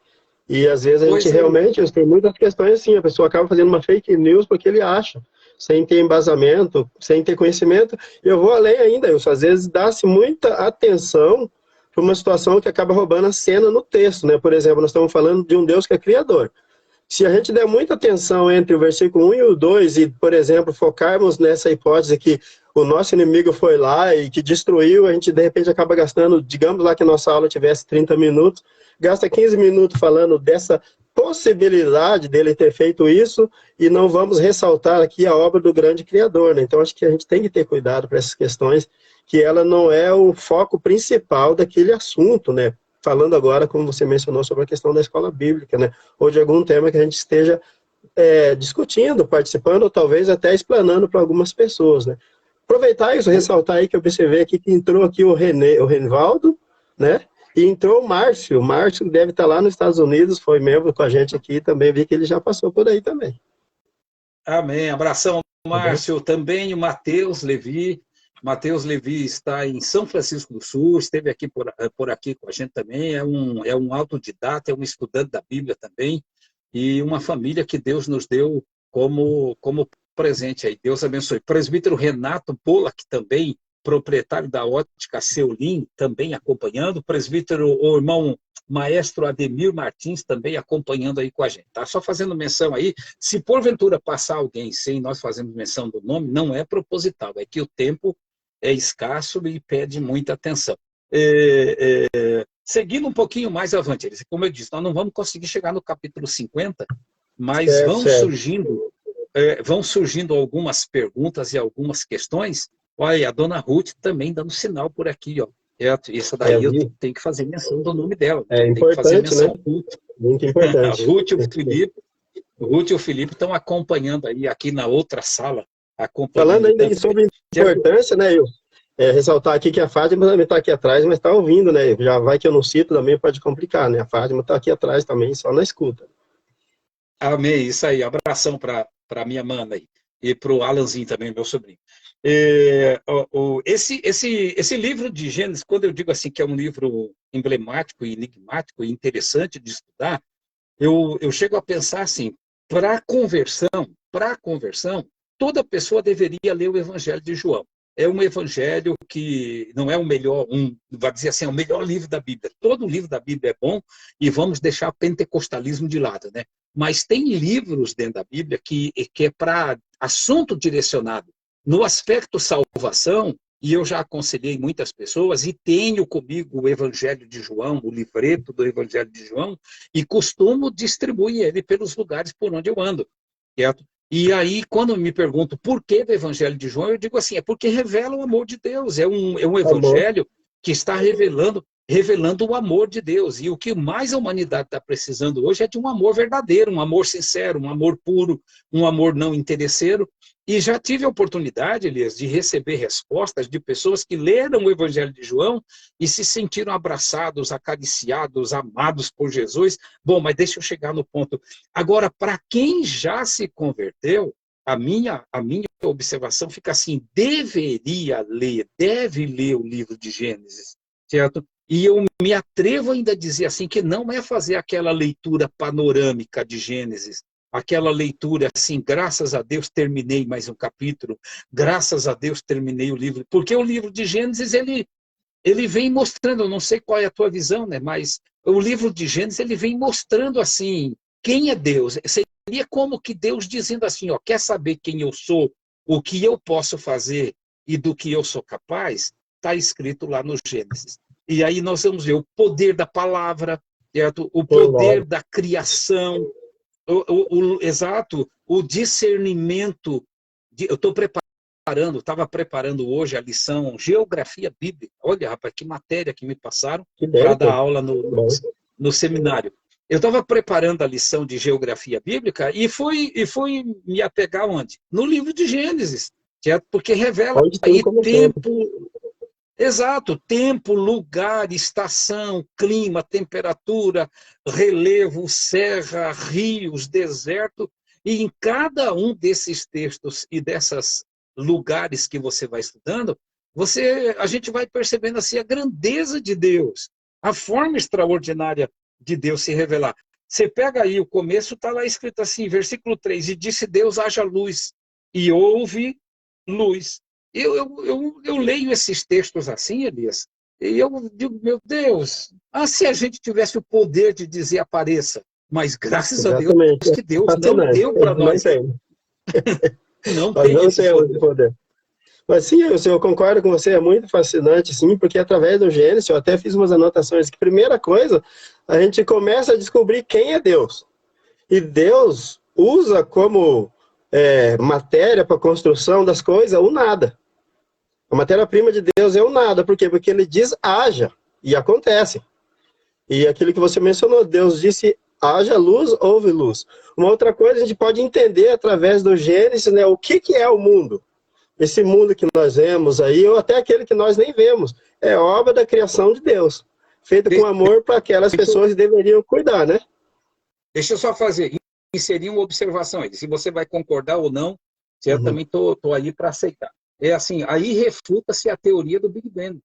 E às vezes a gente realmente, tem muitas questões assim, a pessoa acaba fazendo uma fake news porque ele acha, sem ter embasamento, sem ter conhecimento. Eu vou além ainda, às vezes dá-se muita atenção para uma situação que acaba roubando a cena no texto, né. Por exemplo, nós estamos falando de um Deus que é criador. Se a gente der muita atenção entre o versículo 1 e o 2 e, por exemplo, focarmos nessa hipótese que o nosso inimigo foi lá e que destruiu, a gente de repente acaba gastando, digamos lá que a nossa aula tivesse 30 minutos, gasta 15 minutos falando dessa possibilidade dele ter feito isso e não vamos ressaltar aqui a obra do grande Criador, né? Então acho que a gente tem que ter cuidado para essas questões, que ela não é o foco principal daquele assunto, né? Falando agora, como você mencionou, sobre a questão da escola bíblica, né? Ou de algum tema que a gente esteja discutindo, participando, ou talvez até explanando para algumas pessoas, né? Aproveitar isso, ressaltar aí que eu observei aqui que entrou aqui o Renivaldo, né? E entrou o Márcio. O Márcio deve estar lá nos Estados Unidos, foi membro com a gente aqui, também vi que ele já passou por aí também.
Amém. Abração, Márcio. Também o Matheus Levi. Matheus Levi está em São Francisco do Sul, esteve aqui por aqui com a gente também, é um autodidata, é um estudante da Bíblia também, e uma família que Deus nos deu como presente aí. Deus abençoe. Presbítero Renato Pollack também, proprietário da ótica Seulin, também acompanhando. Presbítero, o irmão maestro Ademir Martins, também acompanhando aí com a gente. Tá só fazendo menção aí, se porventura passar alguém sem nós fazermos menção do nome, não é proposital, é que o tempo é escasso e pede muita atenção. Seguindo um pouquinho mais avante, como eu disse, nós não vamos conseguir chegar no capítulo 50, mas vão surgindo algumas perguntas e algumas questões. Olha, a dona Ruth também dando sinal por aqui, ó. Isso daí eu tenho que fazer menção do nome dela.
É importante, né? Muito importante.
Ruth e o Felipe estão acompanhando aí aqui na outra sala.
Falando ainda sobre importância, né, ressaltar aqui que a Fátima também está aqui atrás, mas está ouvindo, né? Já vai que eu não cito, também pode complicar, né? A Fátima está aqui atrás também, só na escuta.
Amém, isso aí. Abração para minha mana aí. E para o Alanzinho também, meu sobrinho. Esse livro de Gênesis, quando eu digo assim que é um livro emblemático, enigmático e interessante de estudar, eu chego a pensar assim, para conversão, toda pessoa deveria ler o Evangelho de João. É um evangelho que não é o melhor, vai dizer assim, é o melhor livro da Bíblia. Todo livro da Bíblia é bom e vamos deixar o pentecostalismo de lado, né? Mas tem livros dentro da Bíblia que é para assunto direcionado. No aspecto salvação, e eu já aconselhei muitas pessoas, e tenho comigo o Evangelho de João, o livreto do Evangelho de João, e costumo distribuir ele pelos lugares por onde eu ando, certo? E aí, quando me pergunto por que do Evangelho de João, eu digo assim, é porque revela o amor de Deus, é um
Amor.
evangelho que está revelando o amor de Deus. E o que mais a humanidade está precisando hoje é de um amor verdadeiro, um amor sincero, um amor puro, um amor não interesseiro. E já tive a oportunidade, Elias, de receber respostas de pessoas que leram o Evangelho de João e se sentiram abraçados, acariciados, amados por Jesus. Bom, mas deixa eu chegar no ponto. Agora, para quem já se converteu, a minha observação fica assim, deve ler o livro de Gênesis, certo? E eu me atrevo ainda a dizer assim, que não é fazer aquela leitura panorâmica de Gênesis, aquela leitura assim, graças a Deus terminei mais um capítulo, graças a Deus terminei o livro, porque o livro de Gênesis, ele vem mostrando, eu não sei qual é a tua visão, né, mas o livro de Gênesis, ele vem mostrando assim, quem é Deus? Seria como que Deus dizendo assim, ó, quer saber quem eu sou, o que eu posso fazer e do que eu sou capaz? Está escrito lá no Gênesis. E aí nós vamos ver o poder da palavra, certo? O poder da criação, exato, o discernimento. Eu estou estava preparando hoje a lição Geografia Bíblica. Olha, rapaz, que matéria que me passaram para dar aula no seminário. Eu estava preparando a lição de Geografia Bíblica e fui me apegar onde? No livro de Gênesis, certo? Porque revela aí tempo. Exato, tempo, lugar, estação, clima, temperatura, relevo, serra, rios, deserto, e em cada um desses textos e desses lugares que você vai estudando, a gente vai percebendo assim a grandeza de Deus, a forma extraordinária de Deus se revelar. Você pega aí o começo, está lá escrito assim, versículo 3, e disse Deus, haja luz, e houve luz. Eu leio esses textos assim, Elias, e eu digo, meu Deus, se a gente tivesse o poder de dizer apareça, mas graças a Deus que Deus não deu para nós. Não tem esse poder.
Mas sim, eu concordo com você, é muito fascinante, sim, porque através do Gênesis, eu até fiz umas anotações, que primeira coisa, a gente começa a descobrir quem é Deus. E Deus usa como matéria para a construção das coisas o nada. A matéria-prima de Deus é o nada. Por quê? Porque ele diz haja, e acontece. E aquilo que você mencionou, Deus disse haja luz, houve luz. Uma outra coisa, a gente pode entender através do Gênesis, né, o que é o mundo. Esse mundo que nós vemos aí, ou até aquele que nós nem vemos, é obra da criação de Deus, feita com amor para aquelas pessoas que deveriam cuidar, né?
Deixa eu só inserir uma observação aí. Se você vai concordar ou não, eu também estou aí para aceitar. É assim, aí refuta-se a teoria do Big Bang.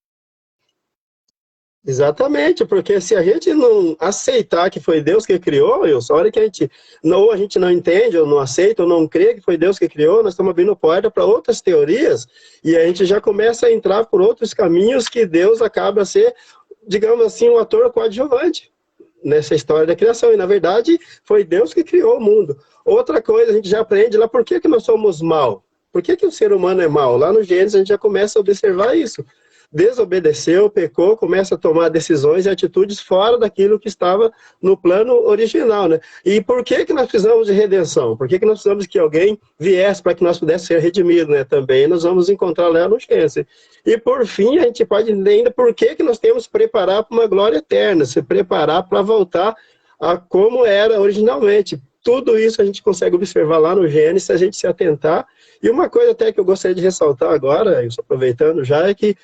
Exatamente, porque se a gente não aceitar que foi Deus que criou, a hora que a gente não entende, ou não aceita, ou não crê que foi Deus que criou, nós estamos abrindo porta para outras teorias, e a gente já começa a entrar por outros caminhos que Deus acaba a ser, digamos assim, um ator coadjuvante nessa história da criação, e na verdade foi Deus que criou o mundo. Outra coisa, a gente já aprende lá, por que nós somos mal? Por que o ser humano é mau? Lá no Gênesis a gente já começa a observar isso. Desobedeceu, pecou, começa a tomar decisões e atitudes fora daquilo que estava no plano original, né? E por que nós precisamos de redenção? Por que nós precisamos que alguém viesse para que nós pudéssemos ser redimidos, né? Também nós vamos encontrar lá no Gênesis. E por fim, a gente pode entender ainda por que nós temos que preparar para uma glória eterna, se preparar para voltar a como era originalmente. Tudo isso a gente consegue observar lá no Gênesis, se a gente se atentar. E uma coisa até que eu gostaria de ressaltar agora, aproveitando já, é que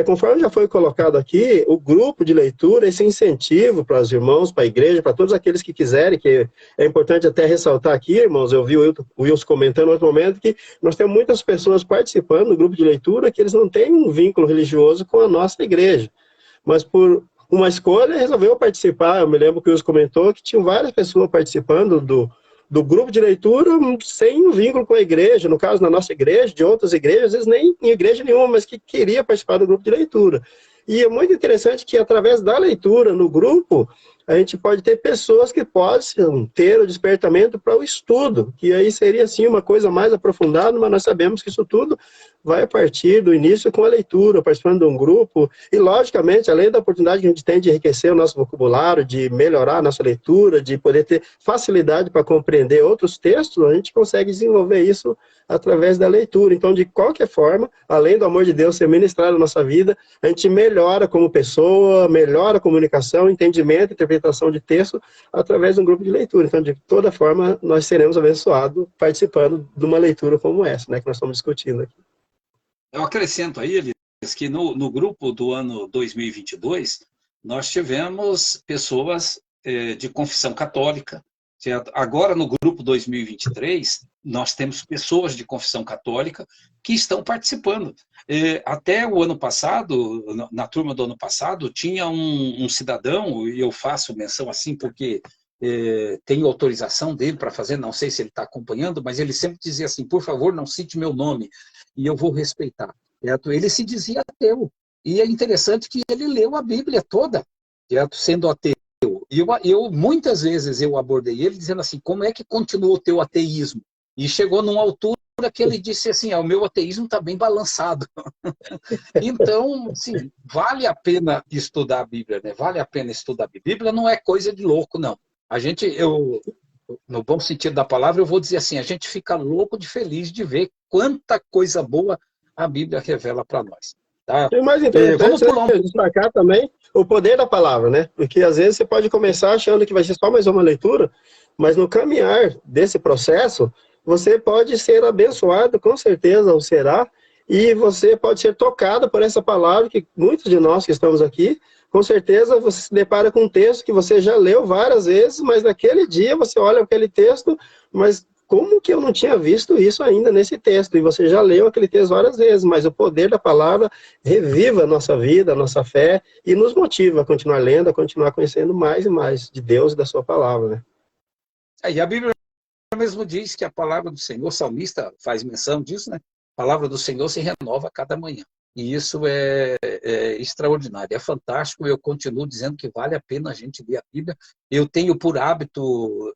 Conforme já foi colocado aqui, o grupo de leitura, esse incentivo para os irmãos, para a igreja, para todos aqueles que quiserem, que é importante até ressaltar aqui, irmãos, eu vi o Wilson comentando em outro momento, que nós temos muitas pessoas participando do grupo de leitura que eles não têm um vínculo religioso com a nossa igreja, mas por uma escolha resolveu participar. Eu me lembro que o Wilson comentou que tinham várias pessoas participando do grupo de leitura sem um vínculo com a igreja, no caso, na nossa igreja, de outras igrejas, às vezes nem em igreja nenhuma, mas que queria participar do grupo de leitura. E é muito interessante que, através da leitura no grupo, a gente pode ter pessoas que possam ter o despertamento para o estudo, que aí seria, assim, uma coisa mais aprofundada, mas nós sabemos que isso tudo vai partir do início com a leitura, participando de um grupo, e, logicamente, além da oportunidade que a gente tem de enriquecer o nosso vocabulário, de melhorar a nossa leitura, de poder ter facilidade para compreender outros textos, a gente consegue desenvolver isso através da leitura. Então, de qualquer forma, além do amor de Deus ser ministrado na nossa vida, a gente melhora como pessoa, melhora a comunicação, entendimento, interpretação de texto, através de um grupo de leitura. Então, de toda forma, nós seremos abençoados participando de uma leitura como essa, né, que nós estamos discutindo aqui.
Eu acrescento aí, Elias, que no grupo do ano 2022, nós tivemos pessoas de confissão católica. Certo? Agora, no grupo 2023, nós temos pessoas de confissão católica que estão participando. Até o ano passado, na turma do ano passado, tinha um cidadão, e eu faço menção assim porque tenho autorização dele para fazer, não sei se ele está acompanhando, mas ele sempre dizia assim, por favor, não cite meu nome, e eu vou respeitar. Certo? Ele se dizia ateu, e é interessante que ele leu a Bíblia toda, certo? Sendo ateu. E muitas vezes eu abordei ele dizendo assim, como é que continua o teu ateísmo? E chegou numa altura que ele disse assim, o meu ateísmo está bem balançado. Então, assim, vale a pena estudar a Bíblia, né? Vale a pena estudar a Bíblia. Bíblia não é coisa de louco, não. No bom sentido da palavra, eu vou dizer assim, a gente fica louco de feliz de ver quanta coisa boa a Bíblia revela para nós. Tá?
E o mais interessante é destacar também o poder da palavra, né? Porque às vezes você pode começar achando que vai ser só mais uma leitura, mas no caminhar desse processo, você pode ser abençoado, com certeza o será, e você pode ser tocado por essa palavra, que muitos de nós que estamos aqui, com certeza você se depara com um texto que você já leu várias vezes, mas naquele dia você olha aquele texto, mas como que eu não tinha visto isso ainda nesse texto? E você já leu aquele texto várias vezes, mas o poder da palavra reviva a nossa vida, a nossa fé, e nos motiva a continuar lendo, a continuar conhecendo mais e mais de Deus e da sua palavra, né?
E a Bíblia mesmo diz que a palavra do Senhor, o salmista faz menção disso, né? A palavra do Senhor se renova a cada manhã. E isso é extraordinário, é fantástico. Eu continuo dizendo que vale a pena a gente ler a Bíblia. Eu tenho por hábito,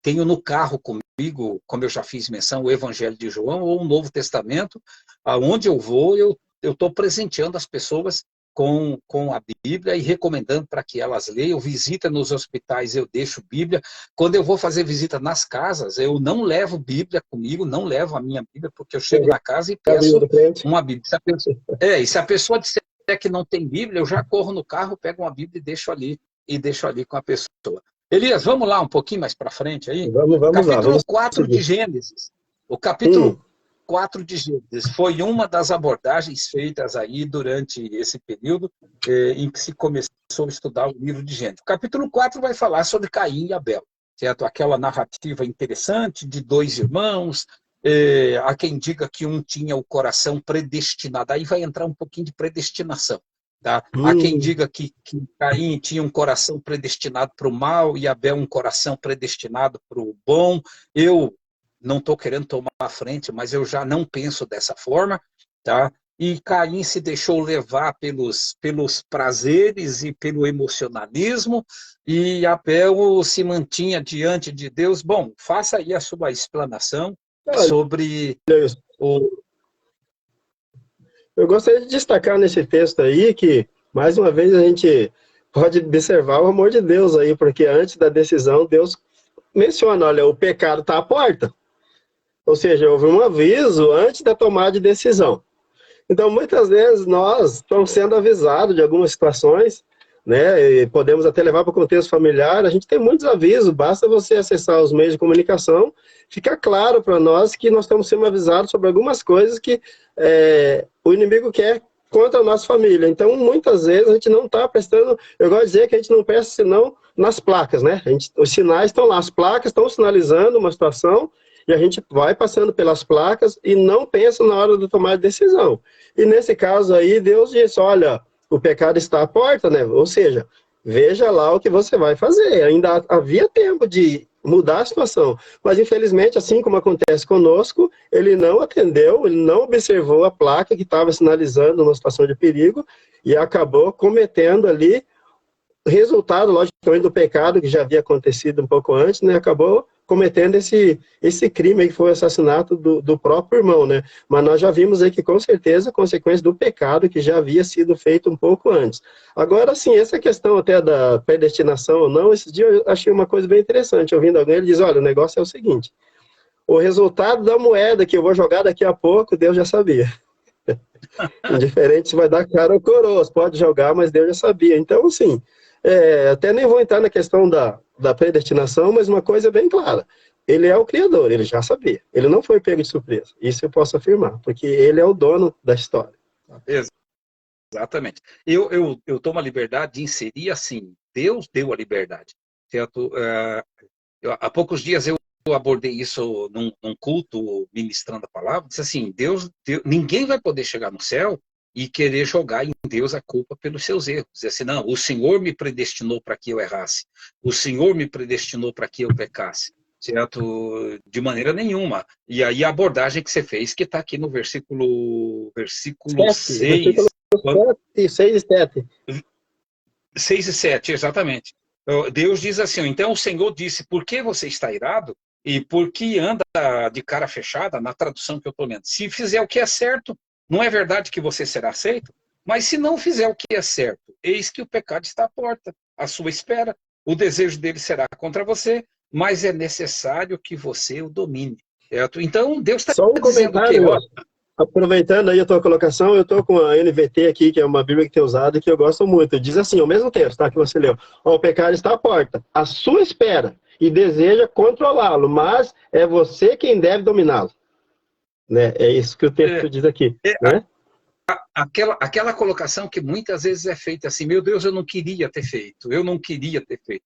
tenho no carro comigo, como eu já fiz menção, o Evangelho de João ou o Novo Testamento. Aonde eu vou, eu estou presenteando as pessoas com a Bíblia e recomendando para que elas leiam. Visita nos hospitais, eu deixo Bíblia. Quando eu vou fazer visita nas casas, eu não levo Bíblia comigo, não levo a minha Bíblia, porque eu chego na casa e peço uma Bíblia. E se a pessoa disser que não tem Bíblia, eu já corro no carro, pego uma Bíblia e deixo ali com a pessoa. Elias, vamos lá um pouquinho mais para frente aí?
Vamos
capítulo 4 de Gênesis. O capítulo 4 de Gênesis foi uma das abordagens feitas aí durante esse período em que se começou a estudar o livro de Gênesis. O capítulo 4 vai falar sobre Caim e Abel, certo? Aquela narrativa interessante de dois irmãos, há quem diga que um tinha o coração predestinado, aí vai entrar um pouquinho de predestinação. Tá? Há quem diga que Caim tinha um coração predestinado para o mal e Abel um coração predestinado para o bom. Eu não estou querendo tomar a frente, mas eu já não penso dessa forma. Tá? E Caim se deixou levar pelos prazeres e pelo emocionalismo, e Abel se mantinha diante de Deus. Bom, faça aí a sua explanação sobre o...
Eu gostaria de destacar nesse texto aí que, mais uma vez, a gente pode observar o amor de Deus aí, porque antes da decisão, Deus menciona, olha, o pecado está à porta. Ou seja, houve um aviso antes da tomada de decisão. Então, muitas vezes, nós estamos sendo avisados de algumas situações, né, e podemos até levar para o contexto familiar. A gente tem muitos avisos, basta você acessar os meios de comunicação, fica claro para nós que nós estamos sendo avisados sobre algumas coisas que o inimigo quer contra a nossa família. Então, muitas vezes, a gente não está prestando... Eu gosto de dizer que a gente não presta senão nas placas, né? Os sinais estão lá, as placas estão sinalizando uma situação e a gente vai passando pelas placas e não pensa na hora de tomar a decisão. E nesse caso aí, Deus disse, olha, o pecado está à porta, né? Ou seja, veja lá o que você vai fazer. Ainda havia tempo de mudar a situação. Mas, infelizmente, assim como acontece conosco, ele não atendeu, ele não observou a placa que estava sinalizando uma situação de perigo e acabou cometendo ali resultado, logicamente, do pecado que já havia acontecido um pouco antes, né? Acabou cometendo esse crime aí, que foi o assassinato do próprio irmão, né? Mas nós já vimos aí que, com certeza, a consequência do pecado que já havia sido feito um pouco antes. Agora, sim, essa questão até da predestinação ou não, esse dia eu achei uma coisa bem interessante, ouvindo alguém, ele diz, olha, o negócio é o seguinte, o resultado da moeda que eu vou jogar daqui a pouco, Deus já sabia. Indiferente se vai dar cara ou coroa, pode jogar, mas Deus já sabia. Então, assim, até nem vou entrar na questão da predestinação, mas uma coisa é bem clara. Ele é o Criador, ele já sabia. Ele não foi pego de surpresa. Isso eu posso afirmar, porque ele é o dono da história.
Exatamente. Eu tomo a liberdade de inserir assim, Deus deu a liberdade. Certo? Há poucos dias eu abordei isso num culto, ministrando a palavra, disse assim, ninguém vai poder chegar no céu e querer jogar em Deus a culpa pelos seus erros. Dizer assim, não, o Senhor me predestinou para que eu errasse. O Senhor me predestinou para que eu pecasse. Certo? De maneira nenhuma. E aí a abordagem que você fez, que está aqui no versículo 6.
6 e 7.
6 e 7, exatamente. Deus diz assim, então o Senhor disse, por que você está irado? E por que anda de cara fechada, na tradução que eu estou lendo? Se fizer o que é certo, não é verdade que você será aceito? Mas se não fizer o que é certo, eis que o pecado está à porta, à sua espera. O desejo dele será contra você, mas é necessário que você o domine. Certo? Então, Deus está dizendo que...
Aproveitando aí a tua colocação, eu estou com a NVT aqui, que é uma Bíblia que tem usado e que eu gosto muito. Diz assim, o mesmo texto, tá, que você leu. O pecado está à porta, à sua espera, e deseja controlá-lo, mas é você quem deve dominá-lo. Né? É isso que o texto diz aqui. Né?
Aquela colocação que muitas vezes é feita assim, meu Deus, eu não queria ter feito.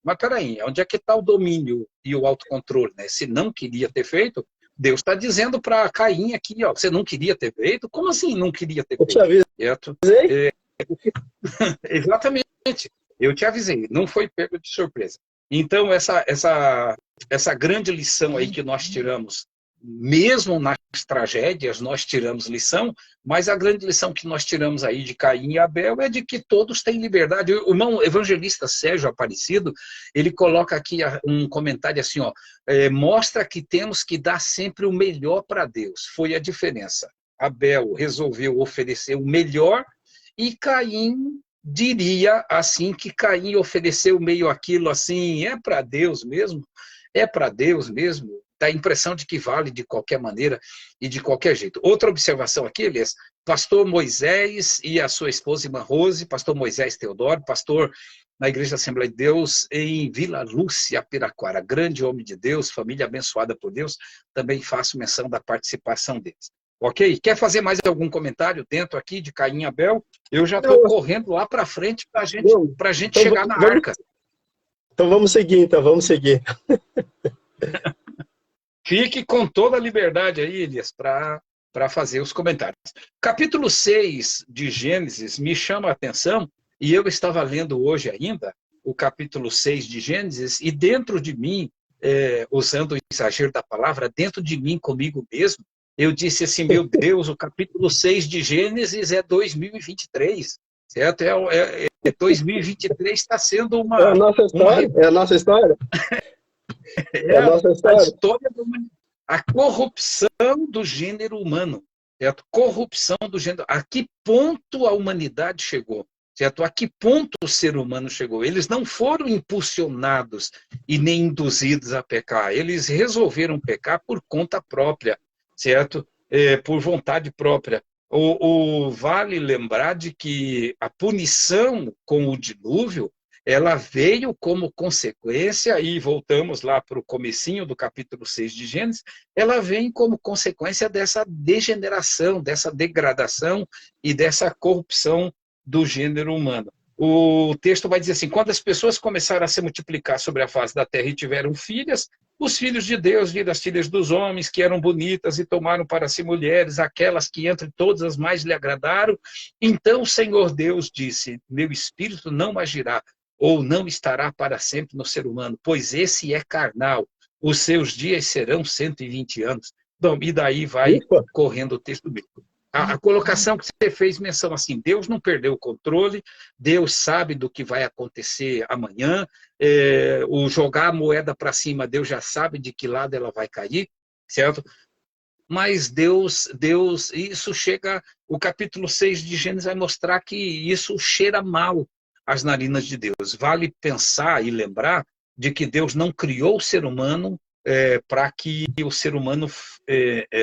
Mas peraí, onde é que está o domínio e o autocontrole? Né? Se não queria ter feito, Deus está dizendo para Caim aqui, ó, você não queria ter feito? Como assim não queria ter feito? Exatamente. Eu te avisei, não foi pego de surpresa. Então, essa grande lição aí que nós tiramos, mesmo nas tragédias, nós tiramos lição, mas a grande lição que nós tiramos aí de Caim e Abel é de que todos têm liberdade. O irmão evangelista Sérgio Aparecido, ele coloca aqui um comentário assim, ó, mostra que temos que dar sempre o melhor para Deus. Foi a diferença. Abel resolveu oferecer o melhor e Caim diria assim que Caim ofereceu meio aquilo assim, é para Deus mesmo? É para Deus mesmo? Dá a impressão de que vale de qualquer maneira e de qualquer jeito. Outra observação aqui, Elias, pastor Moisés e a sua esposa irmã Rose, pastor Moisés Teodoro, pastor na Igreja Assembleia de Deus em Vila Lúcia, Piraquara, grande homem de Deus, família abençoada por Deus, também faço menção da participação deles. Ok? Quer fazer mais algum comentário dentro aqui de Caim e Abel? Eu já estou correndo lá para frente para a gente então, chegar na arca.
Então vamos seguir,
Fique com toda a liberdade aí, Elias, para fazer os comentários. Capítulo 6 de Gênesis me chama a atenção, e eu estava lendo hoje ainda o capítulo 6 de Gênesis, e dentro de mim, usando o exagero da palavra, dentro de mim, comigo mesmo, eu disse assim, meu Deus, o capítulo 6 de Gênesis é 2023, certo? 2023 está sendo uma...
É a nossa história? É a nossa história?
É a nossa história. A história da humanidade. A corrupção do gênero humano, certo? Corrupção do gênero... A que ponto a humanidade chegou? Certo? A que ponto o ser humano chegou? Eles não foram impulsionados e nem induzidos a pecar. Eles resolveram pecar por conta própria, certo? Por vontade própria. Vale lembrar de que a punição com o dilúvio ela veio como consequência, e voltamos lá para o comecinho do capítulo 6 de Gênesis, ela vem como consequência dessa degeneração, dessa degradação e dessa corrupção do gênero humano. O texto vai dizer assim, quando as pessoas começaram a se multiplicar sobre a face da terra e tiveram filhas, os filhos de Deus viram as filhas dos homens, que eram bonitas, e tomaram para si mulheres, aquelas que entre todas as mais lhe agradaram. Então o Senhor Deus disse, meu espírito não agirá, ou não estará para sempre no ser humano, pois esse é carnal, os seus dias serão 120 anos. Bom, e daí vai correndo o texto bíblico. A colocação que você fez menção assim, Deus não perdeu o controle, Deus sabe do que vai acontecer amanhã, o jogar a moeda para cima, Deus já sabe de que lado ela vai cair, certo? Mas Deus, isso chega, o capítulo 6 de Gênesis vai mostrar que isso cheira mal às narinas de Deus. Vale pensar e lembrar de que Deus não criou o ser humano para que o ser humano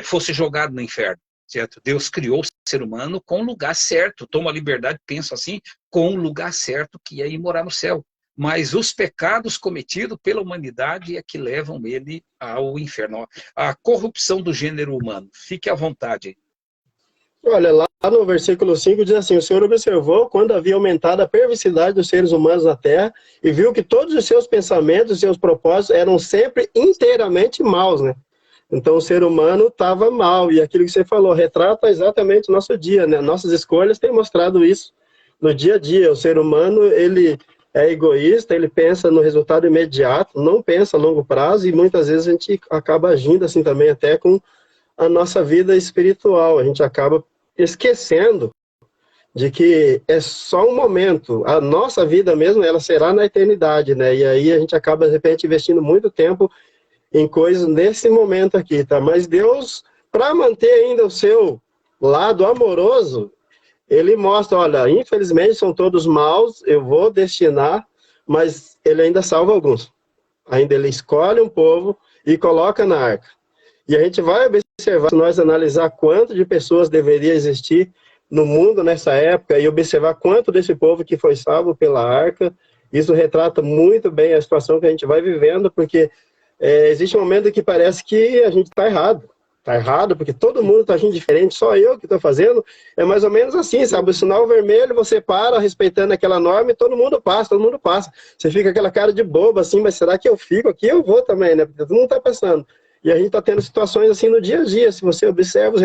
fosse jogado no inferno. Certo? Deus criou o ser humano com o lugar certo, toma a liberdade, penso assim, com o lugar certo, que é ir morar no céu. Mas os pecados cometidos pela humanidade é que levam ele ao inferno. A corrupção do gênero humano. Fique à vontade.
Olha, lá no versículo 5 diz assim, o Senhor observou quando havia aumentado a perversidade dos seres humanos na terra e viu que todos os seus pensamentos e seus propósitos eram sempre inteiramente maus, né? Então, o ser humano estava mal, e aquilo que você falou retrata exatamente o nosso dia, né? Nossas escolhas têm mostrado isso no dia a dia. O ser humano, ele é egoísta, ele pensa no resultado imediato, não pensa a longo prazo, e muitas vezes a gente acaba agindo assim também, até com a nossa vida espiritual. A gente acaba esquecendo de que é só um momento. A nossa vida mesmo, ela será na eternidade, né? E aí a gente acaba, de repente, investindo muito tempo em coisas nesse momento aqui, tá? Mas Deus, para manter ainda o seu lado amoroso, ele mostra, olha, infelizmente são todos maus, eu vou destinar, mas ele ainda salva alguns. Ainda ele escolhe um povo e coloca na arca. E a gente vai observar, se nós analisar quanto de pessoas deveria existir no mundo nessa época e observar quanto desse povo que foi salvo pela arca, isso retrata muito bem a situação que a gente vai vivendo, porque existe um momento que parece que a gente está errado. Está errado porque todo mundo está agindo diferente, só eu que estou fazendo. É mais ou menos assim, sabe? O sinal vermelho, você para respeitando aquela norma e todo mundo passa, todo mundo passa. Você fica aquela cara de bobo assim, mas será que eu fico aqui? Eu vou também, né? Porque todo mundo está passando. E a gente está tendo situações assim no dia a dia. Se você observa os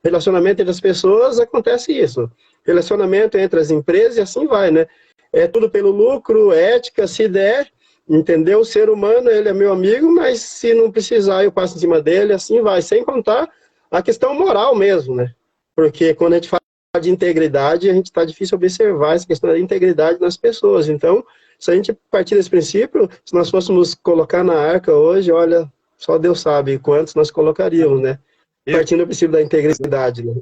relacionamento entre as pessoas, acontece isso. Relacionamento entre as empresas e assim vai, né? É tudo pelo lucro, ética, se der. Entendeu? O ser humano, ele é meu amigo, mas se não precisar, eu passo em cima dele, assim vai. Sem contar a questão moral mesmo, né? Porque quando a gente fala de integridade, a gente está difícil observar essa questão da integridade nas pessoas. Então, se a gente partir desse princípio, se nós fôssemos colocar na arca hoje, olha, só Deus sabe quantos nós colocaríamos, né? Partindo do princípio da integridade, né?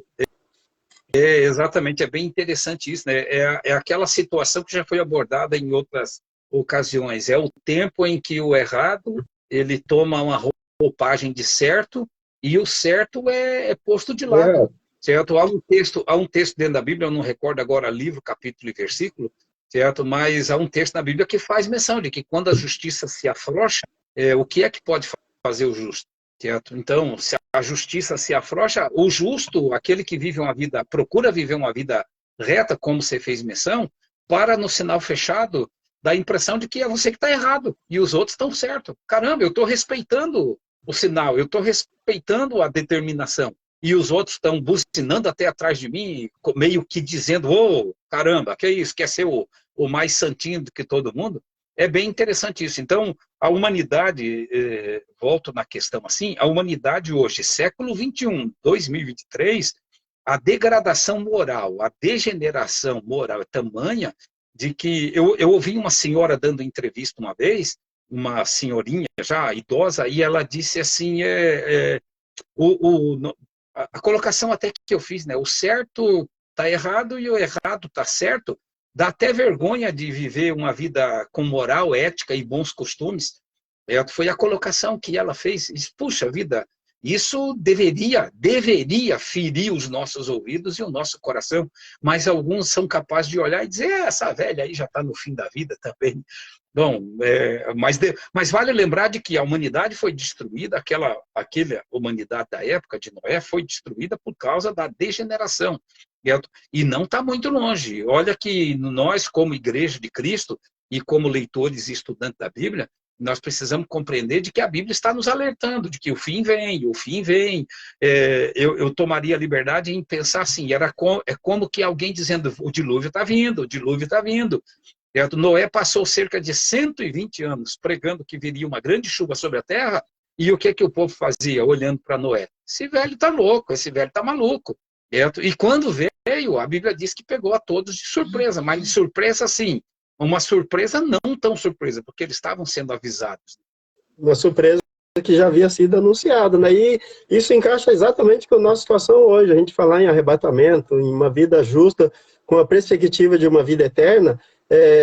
Exatamente, é bem interessante isso, né? É aquela situação que já foi abordada em outras ocasiões. É o tempo em que o errado, ele toma uma roupagem de certo, e o certo é posto de lado. Certo? Há um texto dentro da Bíblia, eu não recordo agora livro, capítulo e versículo, certo? Mas há um texto na Bíblia que faz menção de que quando a justiça se afrouxa, o que é que pode fazer o justo? Certo? Então, se a justiça se afrouxa, o justo, aquele que vive uma vida, procura viver uma vida reta, como você fez menção, para no sinal fechado, dá a impressão de que é você que está errado e os outros estão certo. Caramba, eu estou respeitando o sinal, eu estou respeitando a determinação. E os outros estão buzinando até atrás de mim, meio que dizendo, ô, caramba, que é isso? Quer ser o mais santinho do que todo mundo? É bem interessante isso. Então, a humanidade, volto na questão assim, a humanidade hoje, século XXI, 2023, a degradação moral, a degeneração moral é tamanha de que eu ouvi uma senhora dando entrevista uma vez, uma senhorinha já idosa, e ela disse assim, a colocação até que eu fiz, né? O certo está errado e o errado está certo. Dá até vergonha de viver uma vida com moral, ética e bons costumes. Foi a colocação que ela fez. Puxa vida, Isso deveria ferir os nossos ouvidos e o nosso coração, mas alguns são capazes de olhar e dizer, essa velha aí já está no fim da vida também. Bom, mas vale lembrar de que a humanidade foi destruída, aquela humanidade da época de Noé foi destruída por causa da degeneração. E não está muito longe. Olha que nós, como Igreja de Cristo, e como leitores e estudantes da Bíblia, nós precisamos compreender de que a Bíblia está nos alertando, de que o fim vem, o fim vem. Eu tomaria a liberdade em pensar assim, é como que alguém dizendo, o dilúvio está vindo, o dilúvio está vindo. Noé passou cerca de 120 anos pregando que viria uma grande chuva sobre a terra, e o que o povo fazia olhando para Noé? Esse velho está louco, esse velho está maluco. E quando veio, a Bíblia diz que pegou a todos de surpresa, mas de surpresa assim, uma surpresa não tão surpresa, porque eles estavam sendo avisados.
Uma surpresa que já havia sido anunciada, né? E isso encaixa exatamente com a nossa situação hoje. A gente falar em arrebatamento, em uma vida justa, com a perspectiva de uma vida eterna,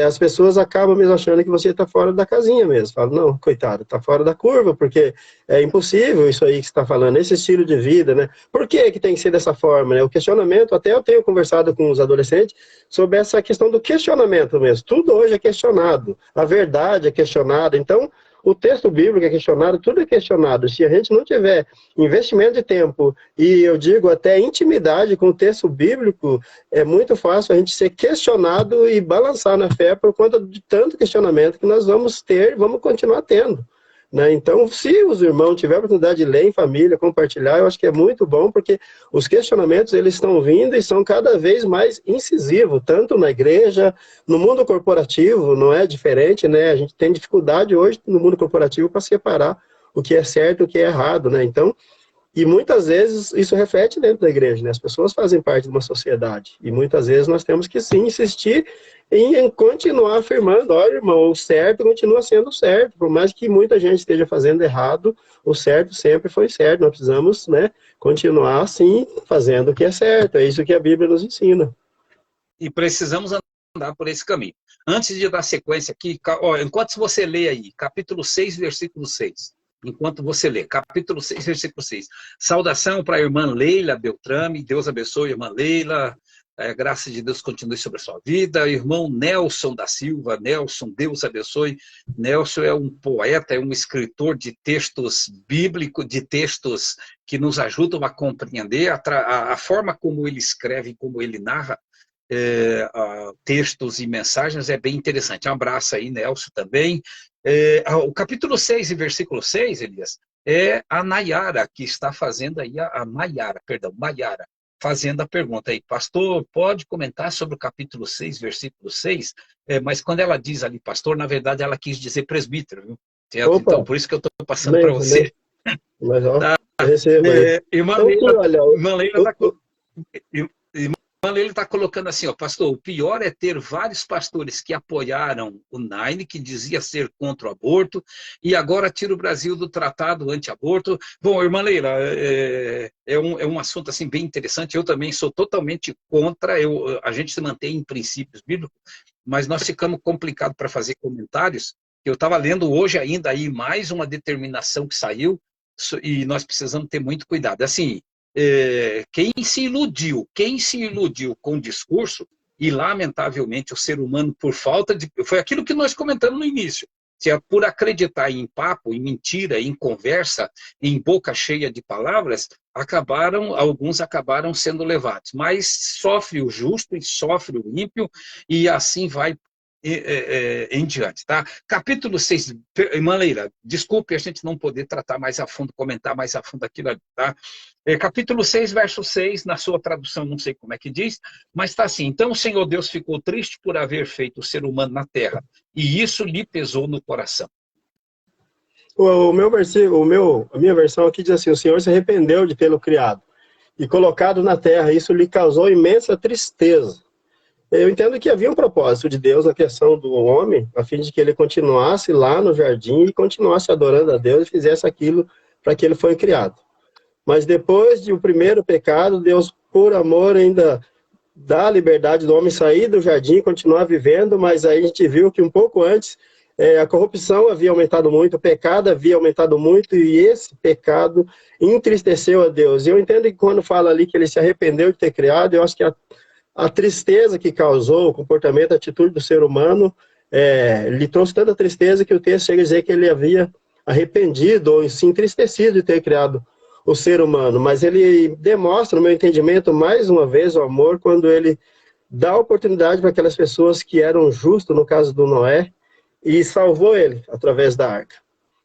as pessoas acabam mesmo achando que você está fora da casinha mesmo. Falam, não, coitado, está fora da curva, porque é impossível isso aí que você está falando, esse estilo de vida, né? Por que tem que ser dessa forma, né? O questionamento, até eu tenho conversado com os adolescentes sobre essa questão do questionamento mesmo. Tudo hoje é questionado, a verdade é questionada, então o texto bíblico é questionado, tudo é questionado. Se a gente não tiver investimento de tempo, e eu digo até intimidade com o texto bíblico, é muito fácil a gente ser questionado e balançar na fé por conta de tanto questionamento que nós vamos ter e vamos continuar tendo. Né? Então, se os irmãos tiverem a oportunidade de ler em família, compartilhar, eu acho que é muito bom, porque os questionamentos eles estão vindo e são cada vez mais incisivos, tanto na igreja, no mundo corporativo, não é diferente, né? A gente tem dificuldade hoje no mundo corporativo para separar o que é certo e o que é errado, né? Então, e muitas vezes isso reflete dentro da igreja, né? As pessoas fazem parte de uma sociedade, e muitas vezes nós temos que sim insistir em continuar afirmando, olha, irmão, o certo continua sendo certo, por mais que muita gente esteja fazendo errado, o certo sempre foi certo, nós precisamos, né, continuar assim, fazendo o que é certo, é isso que a Bíblia nos ensina.
E precisamos andar por esse caminho. Antes de dar sequência aqui, enquanto você lê aí, capítulo 6, versículo 6, enquanto você lê, capítulo 6, versículo 6. Saudação para a irmã Leila Beltrame, Deus abençoe a irmã Leila, a graça de Deus continue sobre a sua vida. Irmão Nelson da Silva, Nelson, Deus abençoe. Nelson é um poeta, é um escritor de textos bíblicos, de textos que nos ajudam a compreender a forma como ele escreve, como ele narra textos e mensagens é bem interessante. Um abraço aí, Nelson, também. O capítulo 6 e versículo 6, Elias, é a Nayara que está fazendo aí, Maiara, fazendo a pergunta aí. Pastor, pode comentar sobre o capítulo 6, versículo 6? Mas quando ela diz ali, pastor, na verdade ela quis dizer presbítero, viu? Certo? Então, por isso que eu estou passando para você.
Mas, ó,
tá. Irmã Leila está colocando assim, ó, pastor, o pior é ter vários pastores que apoiaram o Nine, que dizia ser contra o aborto, e agora tira o Brasil do tratado anti-aborto. Bom, irmã Leila, é um assunto assim, bem interessante, eu também sou totalmente contra, a gente se mantém em princípios bíblicos, mas nós ficamos complicados para fazer comentários. Eu estava lendo hoje ainda aí mais uma determinação que saiu, e nós precisamos ter muito cuidado. Assim, quem se iludiu com o discurso, e lamentavelmente o ser humano, por falta de... Foi aquilo que nós comentamos no início, por acreditar em papo, em mentira, em conversa, em boca cheia de palavras, alguns acabaram sendo levados. Mas sofre o justo e sofre o ímpio, e assim vai em diante, tá? Capítulo 6, irmã Leila, desculpe a gente não poder tratar mais a fundo, comentar mais a fundo aquilo ali, tá? Capítulo 6, verso 6, na sua tradução, não sei como é que diz, mas está assim, então o Senhor Deus ficou triste por haver feito o ser humano na terra, e isso lhe pesou no coração.
A minha versão aqui diz assim, o Senhor se arrependeu de tê-lo criado e colocado na terra, isso lhe causou imensa tristeza. Eu entendo que havia um propósito de Deus na criação do homem, a fim de que ele continuasse lá no jardim e continuasse adorando a Deus e fizesse aquilo para que ele foi criado. Mas depois de o primeiro pecado, Deus, por amor, ainda dá a liberdade do homem sair do jardim e continuar vivendo, mas aí a gente viu que um pouco antes, a corrupção havia aumentado muito, o pecado havia aumentado muito, e esse pecado entristeceu a Deus. E eu entendo que quando fala ali que ele se arrependeu de ter criado, eu acho que a tristeza que causou o comportamento, a atitude do ser humano, lhe trouxe tanta tristeza que o texto chega a dizer que ele havia arrependido ou se entristecido de ter criado o ser humano. Mas ele demonstra, no meu entendimento, mais uma vez o amor quando ele dá oportunidade para aquelas pessoas que eram justas, no caso do Noé, e salvou ele através da arca.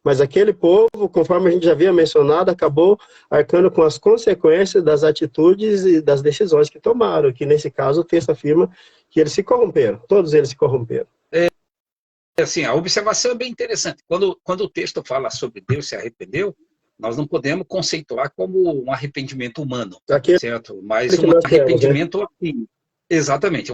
Mas aquele povo, conforme a gente já havia mencionado, acabou arcando com as consequências das atitudes e das decisões que tomaram, que nesse caso o texto afirma que eles se corromperam, todos eles se corromperam.
Assim, a observação é bem interessante. Quando o texto fala sobre Deus se arrependeu, nós não podemos conceituar como um arrependimento humano, certo? Mas um arrependimento assim, exatamente,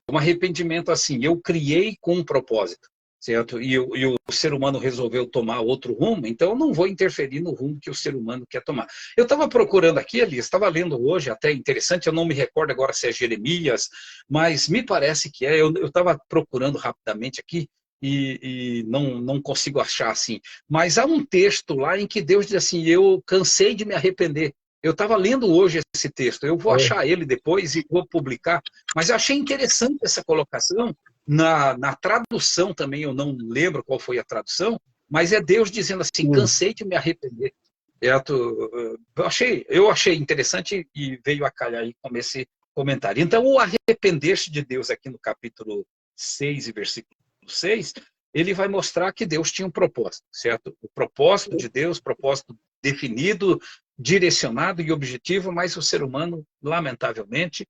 um arrependimento assim, eu criei com um propósito, certo? E o ser humano resolveu tomar outro rumo, então eu não vou interferir no rumo que o ser humano quer tomar. Eu estava procurando aqui, Elias, estava lendo hoje, até interessante, eu não me recordo agora se é Jeremias, mas me parece que é, eu estava procurando rapidamente aqui, e não consigo achar assim. Mas há um texto lá em que Deus diz assim, eu cansei de me arrepender. Eu estava lendo hoje esse texto, eu vou achar ele depois e vou publicar, mas eu achei interessante essa colocação, na tradução também, eu não lembro qual foi a tradução, mas é Deus dizendo assim, cansei de me arrepender. Eu achei interessante e veio a calhar aí como esse comentário. Então, o arrepender-se de Deus aqui no capítulo 6 e versículo 6, ele vai mostrar que Deus tinha um propósito, certo? O propósito de Deus, propósito definido, direcionado e objetivo, mas o ser humano, lamentavelmente,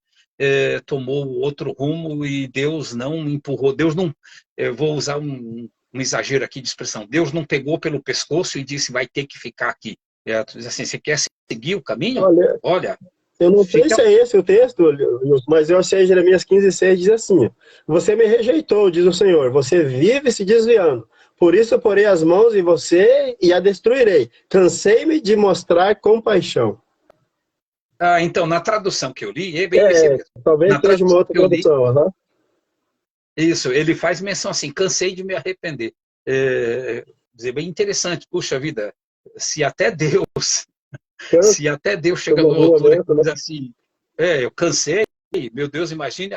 tomou outro rumo e Deus não empurrou, Deus não, vou usar um exagero aqui de expressão, Deus não pegou pelo pescoço e disse, vai ter que ficar aqui. Diz assim, você quer seguir o caminho? Olha,
eu não sei se é esse o texto, mas eu achei Jeremias 15,6 diz assim, você me rejeitou, diz o Senhor, você vive se desviando, por isso eu porei as mãos em você e a destruirei. Cansei-me de mostrar compaixão.
Então, na tradução que eu li, é bem esse mesmo.
Talvez seja uma outra tradução.
Isso, ele faz menção assim, cansei de me arrepender. Dizer, bem interessante, puxa vida, se até Deus chega numa altura que diz assim, eu cansei, meu Deus, imagine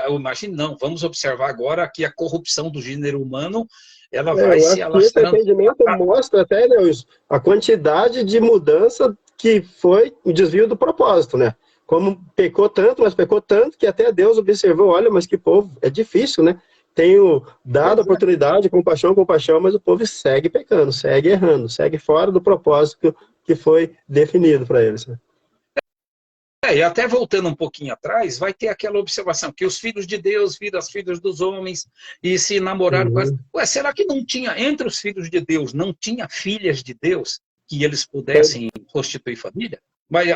não, vamos observar agora que a corrupção do gênero humano, ela vai se alastrando.
Esse entendimento mostra até, né, a quantidade de mudança que foi o desvio do propósito, né? Como pecou tanto, mas pecou tanto que até Deus observou, olha, mas que povo, é difícil, né? Tenho dado oportunidade, compaixão, mas o povo segue pecando, segue errando, segue fora do propósito que foi definido para eles. Né?
E até voltando um pouquinho atrás, vai ter aquela observação, que os filhos de Deus viram as filhas dos homens e se namoraram com elas. Ué, será que não tinha, entre os filhos de Deus, não tinha filhas de Deus que eles pudessem constituir família?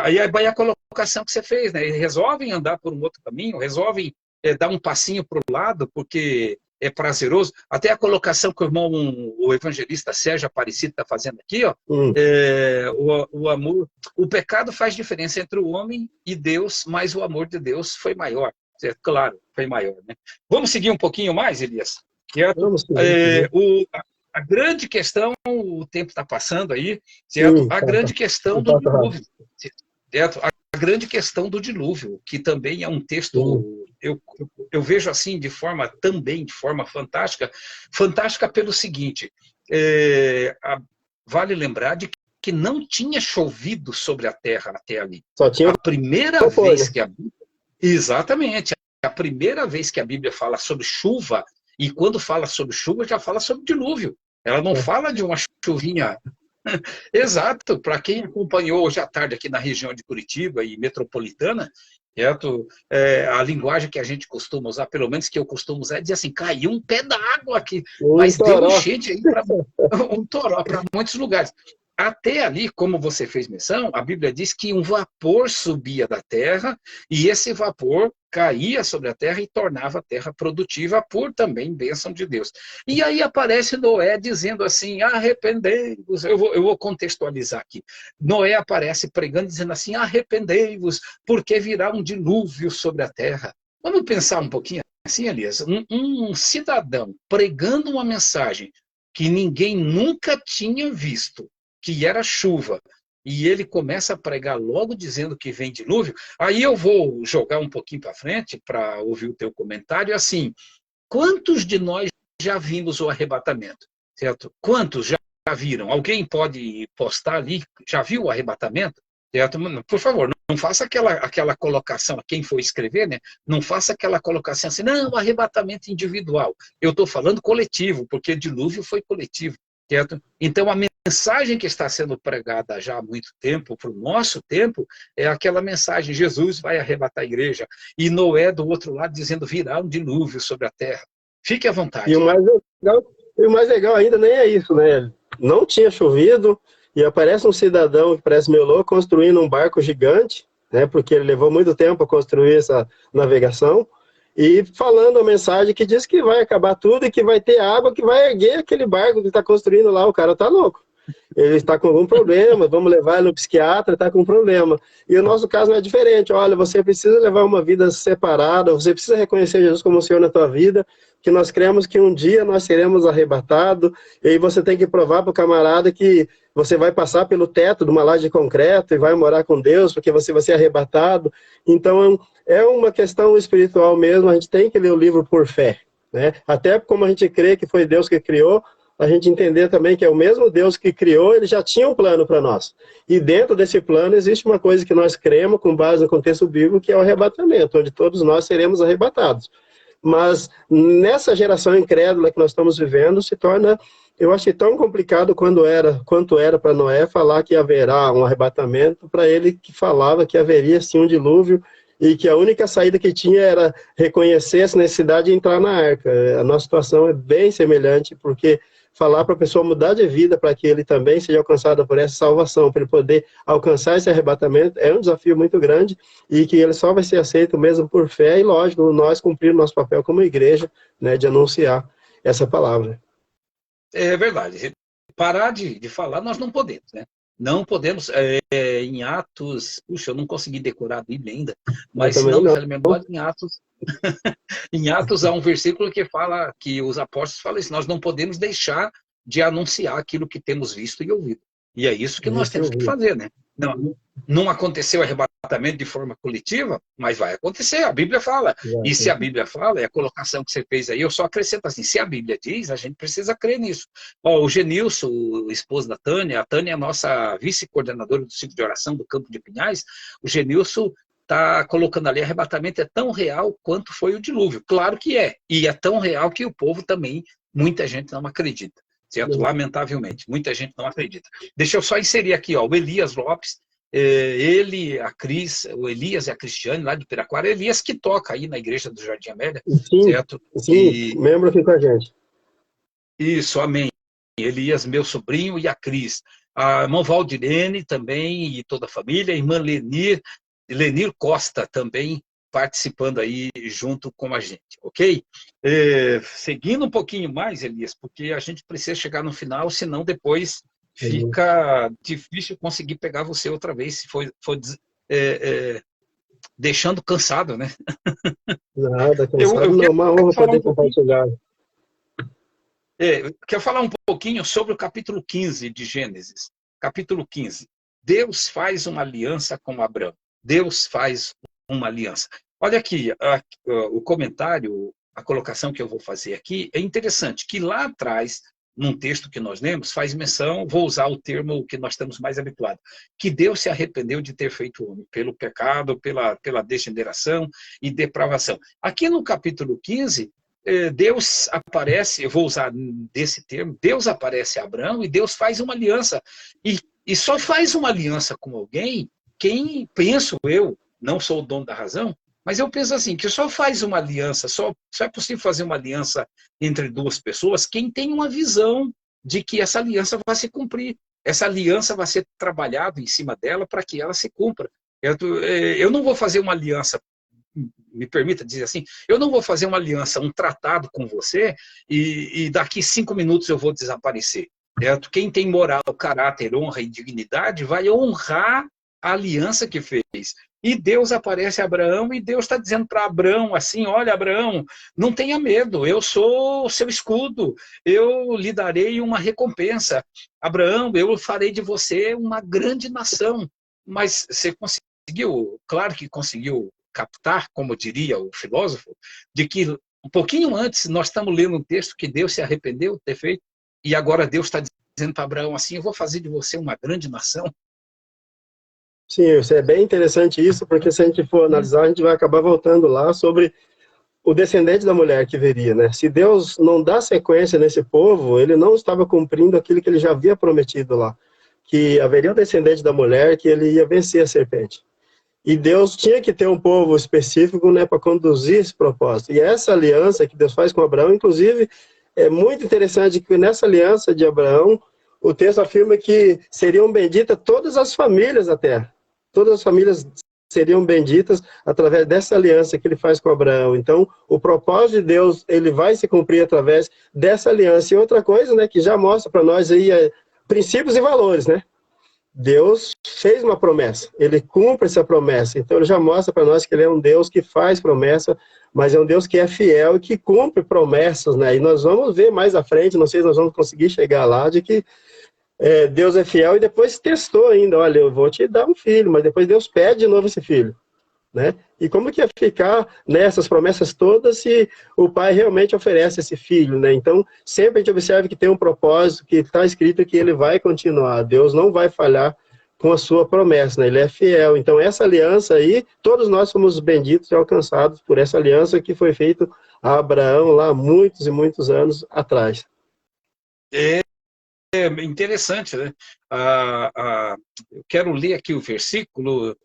Aí vai a colocação que você fez, né? Eles resolvem andar por um outro caminho, resolvem dar um passinho para o lado, porque é prazeroso. Até a colocação que o evangelista Sérgio Aparecido está fazendo aqui, ó, o amor, o pecado faz diferença entre o homem e Deus, mas o amor de Deus foi maior. Claro, foi maior. Né? Vamos seguir um pouquinho mais, Elias?
Vamos seguir.
A grande questão, o tempo está passando aí, certo? A grande questão do dilúvio, certo? A grande questão do dilúvio, que também é um texto, eu vejo assim de forma fantástica pelo seguinte, vale lembrar de que não tinha chovido sobre a terra até ali.
Só tinha
a primeira vez que a Bíblia, exatamente, a primeira vez que a Bíblia fala sobre chuva, e quando fala sobre chuva, já fala sobre dilúvio. Ela não fala de uma chuvinha. Exato, para quem acompanhou hoje à tarde aqui na região de Curitiba e metropolitana, certo? A linguagem que a gente costuma usar, pelo menos que eu costumo usar, é dizer assim, caiu um pé d'água aqui, mas deu enchente aí para um toró para muitos lugares. Até ali, como você fez menção, a Bíblia diz que um vapor subia da terra e esse vapor caía sobre a terra e tornava a terra produtiva por também bênção de Deus. E aí aparece Noé dizendo assim, arrependei-vos. Eu vou contextualizar aqui. Noé aparece pregando dizendo assim, arrependei-vos, porque virá um dilúvio sobre a terra. Vamos pensar um pouquinho assim, Elias. Um cidadão pregando uma mensagem que ninguém nunca tinha visto, que era chuva, e ele começa a pregar logo dizendo que vem dilúvio, aí eu vou jogar um pouquinho para frente para ouvir o teu comentário, assim, quantos de nós já vimos o arrebatamento, certo? Quantos já viram? Alguém pode postar ali, já viu o arrebatamento? Certo? Por favor, não faça aquela colocação, a quem for escrever, né? Não faça aquela colocação assim, não, arrebatamento individual. Eu estou falando coletivo, porque dilúvio foi coletivo. Certo? Então, a mensagem que está sendo pregada já há muito tempo, para o nosso tempo, é aquela mensagem, Jesus vai arrebatar a igreja, e Noé do outro lado dizendo, virá um dilúvio sobre a terra. Fique à vontade.
E o mais legal ainda nem é isso, né? Não tinha chovido, e aparece um cidadão que parece meio louco, construindo um barco gigante, né? Porque ele levou muito tempo para construir essa navegação, e falando a mensagem que diz que vai acabar tudo e que vai ter água que vai erguer aquele barco que está construindo lá. O cara tá louco. Ele está com algum problema, vamos levar ele no psiquiatra, está com um problema. E o nosso caso não é diferente. Olha, você precisa levar uma vida separada, você precisa reconhecer Jesus como o Senhor na tua vida, que nós cremos que um dia nós seremos arrebatados, e aí você tem que provar para o camarada que você vai passar pelo teto de uma laje de concreto e vai morar com Deus, porque você vai ser arrebatado. Então, é uma questão espiritual mesmo, a gente tem que ler o livro por fé, né? Até como a gente crê que foi Deus que criou, a gente entender também que é o mesmo Deus que criou, ele já tinha um plano para nós. E dentro desse plano existe uma coisa que nós cremos, com base no contexto bíblico, que é o arrebatamento, onde todos nós seremos arrebatados. Mas nessa geração incrédula que nós estamos vivendo, se torna, eu acho, tão complicado quanto era para Noé falar que haverá um arrebatamento, para ele que falava que haveria sim um dilúvio, e que a única saída que tinha era reconhecer essa necessidade e entrar na arca. A nossa situação é bem semelhante, porque falar para a pessoa mudar de vida para que ele também seja alcançado por essa salvação, para ele poder alcançar esse arrebatamento, é um desafio muito grande, e que ele só vai ser aceito mesmo por fé, e lógico, nós cumprir o nosso papel como igreja, né, de anunciar essa palavra.
É verdade. Parar de falar nós não podemos, né? Não podemos, em Atos, puxa, eu não consegui decorar a Bíblia ainda, mas se não me falha a memória, em Atos há um versículo que fala, que os apóstolos falam isso, nós não podemos deixar de anunciar aquilo que temos visto e ouvido. E é isso que nós temos que fazer, né? Não aconteceu arrebatamento de forma coletiva, mas vai acontecer, a Bíblia fala. E se a Bíblia fala, é a colocação que você fez aí, eu só acrescento assim, se a Bíblia diz, a gente precisa crer nisso. Ó, o Genilson, o esposo da Tânia, a Tânia é a nossa vice-coordenadora do ciclo de oração do Campo de Pinhais, o Genilson está colocando ali, arrebatamento é tão real quanto foi o dilúvio. Claro que é, e é tão real que o povo também, muita gente não acredita. Certo? Lamentavelmente, muita gente não acredita. Deixa eu só inserir aqui, ó, o Elias Lopes, ele, a Cris, o Elias e a Cristiane, lá de Piraquara, Elias que toca aí na igreja do Jardim Amélia,
sim,
certo?
Sim, membro aqui com a gente.
Isso, amém. Elias, meu sobrinho, e a Cris. A irmã Valdirene também, e toda a família, a irmã Lenir Costa também, participando aí junto com a gente, ok? Seguindo um pouquinho mais, Elias, porque a gente precisa chegar no final, senão depois fica difícil conseguir pegar você outra vez, se for deixando cansado, né?
Nada, cansado não, uma honra poder compartilhar.
Quero falar um pouquinho sobre o capítulo 15 de Gênesis. Capítulo 15. Deus faz uma aliança com Abraão. Deus faz uma aliança. Olha aqui, o comentário, a colocação que eu vou fazer aqui, é interessante, que lá atrás, num texto que nós lemos, faz menção, vou usar o termo que nós estamos mais habituados, que Deus se arrependeu de ter feito o homem, pelo pecado, pela degeneração e depravação. Aqui no capítulo 15, Deus aparece, eu vou usar desse termo, Deus aparece a Abraão e Deus faz uma aliança. E só faz uma aliança com alguém quem, penso eu, não sou o dono da razão, mas eu penso assim, que só faz uma aliança, só é possível fazer uma aliança entre duas pessoas quem tem uma visão de que essa aliança vai se cumprir. Essa aliança vai ser trabalhada em cima dela para que ela se cumpra. Eu não vou fazer uma aliança, me permita dizer assim, eu não vou fazer uma aliança, um tratado com você e daqui 5 minutos eu vou desaparecer. Certo? Quem tem moral, caráter, honra e dignidade vai honrar a aliança que fez. E Deus aparece a Abraão e Deus está dizendo para Abraão assim, olha, Abraão, não tenha medo, eu sou o seu escudo, eu lhe darei uma recompensa. Abraão, eu farei de você uma grande nação. Mas você conseguiu, claro que conseguiu captar, como diria o filósofo, de que um pouquinho antes nós estamos lendo um texto que Deus se arrependeu de ter feito, e agora Deus está dizendo para Abraão assim, eu vou fazer de você uma grande nação.
Sim, isso é bem interessante isso, porque se a gente for analisar, a gente vai acabar voltando lá sobre o descendente da mulher que viria, né? Se Deus não dá sequência nesse povo, ele não estava cumprindo aquilo que ele já havia prometido lá, que haveria um descendente da mulher que ele ia vencer a serpente. E Deus tinha que ter um povo específico, né, para conduzir esse propósito. E essa aliança que Deus faz com Abraão, inclusive, é muito interessante que nessa aliança de Abraão, o texto afirma que seriam benditas todas as famílias da terra. Todas as famílias seriam benditas através dessa aliança que ele faz com Abraão. Então, o propósito de Deus, ele vai se cumprir através dessa aliança. E outra coisa, né, que já mostra para nós aí princípios e valores, né? Deus fez uma promessa, ele cumpre essa promessa. Então, ele já mostra para nós que ele é um Deus que faz promessa, mas é um Deus que é fiel e que cumpre promessas, né? E nós vamos ver mais à frente, não sei se nós vamos conseguir chegar lá, de que Deus é fiel e depois testou ainda, olha, eu vou te dar um filho, mas depois Deus pede de novo esse filho, né? E como que ia ficar nessas promessas todas se o pai realmente oferece esse filho, né? Então, sempre a gente observa que tem um propósito, que está escrito que ele vai continuar, Deus não vai falhar com a sua promessa, né? Ele é fiel. Então, essa aliança aí, todos nós somos benditos e alcançados por essa aliança que foi feita a Abraão lá muitos e muitos anos atrás.
É interessante, né? Eu quero ler aqui o versículo.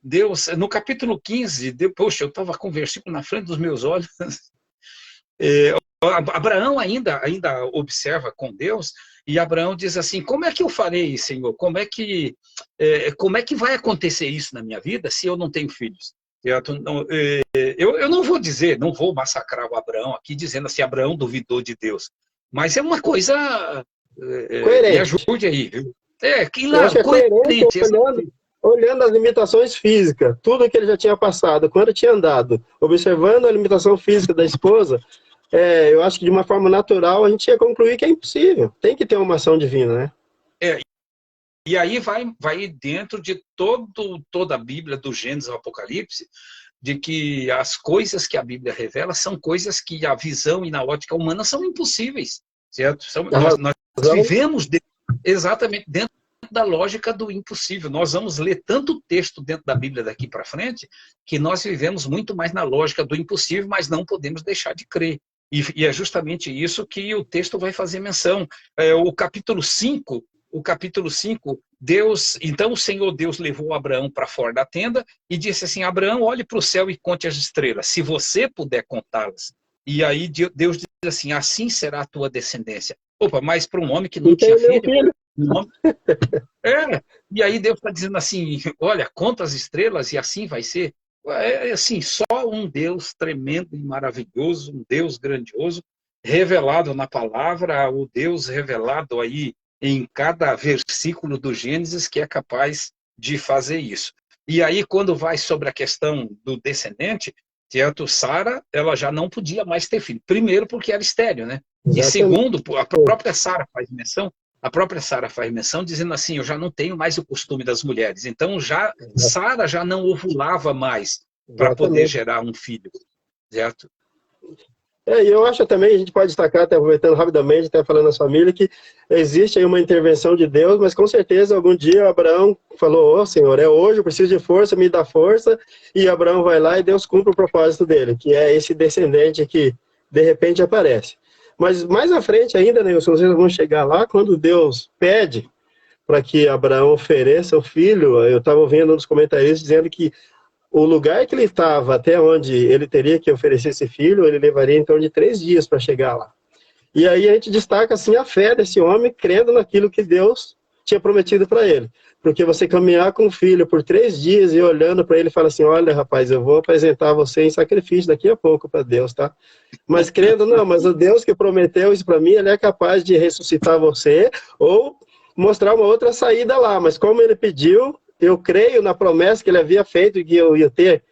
Deus, no capítulo 15, poxa, eu estava com o versículo na frente dos meus olhos. Abraão ainda observa com Deus, e Abraão diz assim, como é que eu farei, Senhor? Como é que vai acontecer isso na minha vida se eu não tenho filhos? Eu não vou dizer, não vou massacrar o Abraão aqui, dizendo assim, Abraão duvidou de Deus. Mas é uma coisa... me ajude aí.
Coerente, olhando as limitações físicas, tudo que ele já tinha passado, quando tinha andado, observando a limitação física da esposa, eu acho que de uma forma natural a gente ia concluir que é impossível. Tem que ter uma ação divina, né?
E aí vai dentro de toda a Bíblia, do Gênesis ao Apocalipse, de que as coisas que a Bíblia revela são coisas que a visão e na ótica humana são impossíveis, certo? Nós vivemos exatamente dentro da lógica do impossível. Nós vamos ler tanto texto dentro da Bíblia daqui para frente, que nós vivemos muito mais na lógica do impossível, mas não podemos deixar de crer. E é justamente isso que o texto vai fazer menção. O capítulo 5, então o Senhor Deus levou Abraão para fora da tenda e disse assim, Abraão, olhe para o céu e conte as estrelas, se você puder contá-las. E aí Deus diz assim, assim será a tua descendência. Opa, mas para um homem que não tinha filho. E aí Deus está dizendo assim, olha, conta as estrelas e assim vai ser. Assim, só um Deus tremendo e maravilhoso, um Deus grandioso, revelado na palavra, o Deus revelado aí em cada versículo do Gênesis, que é capaz de fazer isso. E aí, quando vai sobre a questão do descendente, Sara, ela já não podia mais ter filho. Primeiro, porque era estéril, né? Exatamente. E segundo, a própria Sara faz menção dizendo assim, eu já não tenho mais o costume das mulheres. Então, Sara já não ovulava mais para poder gerar um filho, certo?
E eu acho também, a gente pode destacar, até aproveitando rapidamente, até falando nas famílias, que existe aí uma intervenção de Deus, mas com certeza algum dia Abraão falou, Senhor, é hoje, eu preciso de força, me dá força, e Abraão vai lá e Deus cumpre o propósito dele, que é esse descendente que de repente aparece. Mas mais à frente ainda, né, vocês vão chegar lá, quando Deus pede para que Abraão ofereça o filho, eu estava vendo nos comentários dizendo que o lugar que ele estava, até onde ele teria que oferecer esse filho, ele levaria em torno de 3 dias para chegar lá. E aí a gente destaca assim a fé desse homem, crendo naquilo que Deus tinha prometido para ele. Porque você caminhar com o filho por 3 dias e olhando para ele e fala assim, olha rapaz, eu vou apresentar você em sacrifício daqui a pouco para Deus, tá? Mas crendo, não, mas o Deus que prometeu isso para mim, ele é capaz de ressuscitar você, ou mostrar uma outra saída lá, mas como ele pediu, eu creio na promessa que ele havia feito, que eu ia ter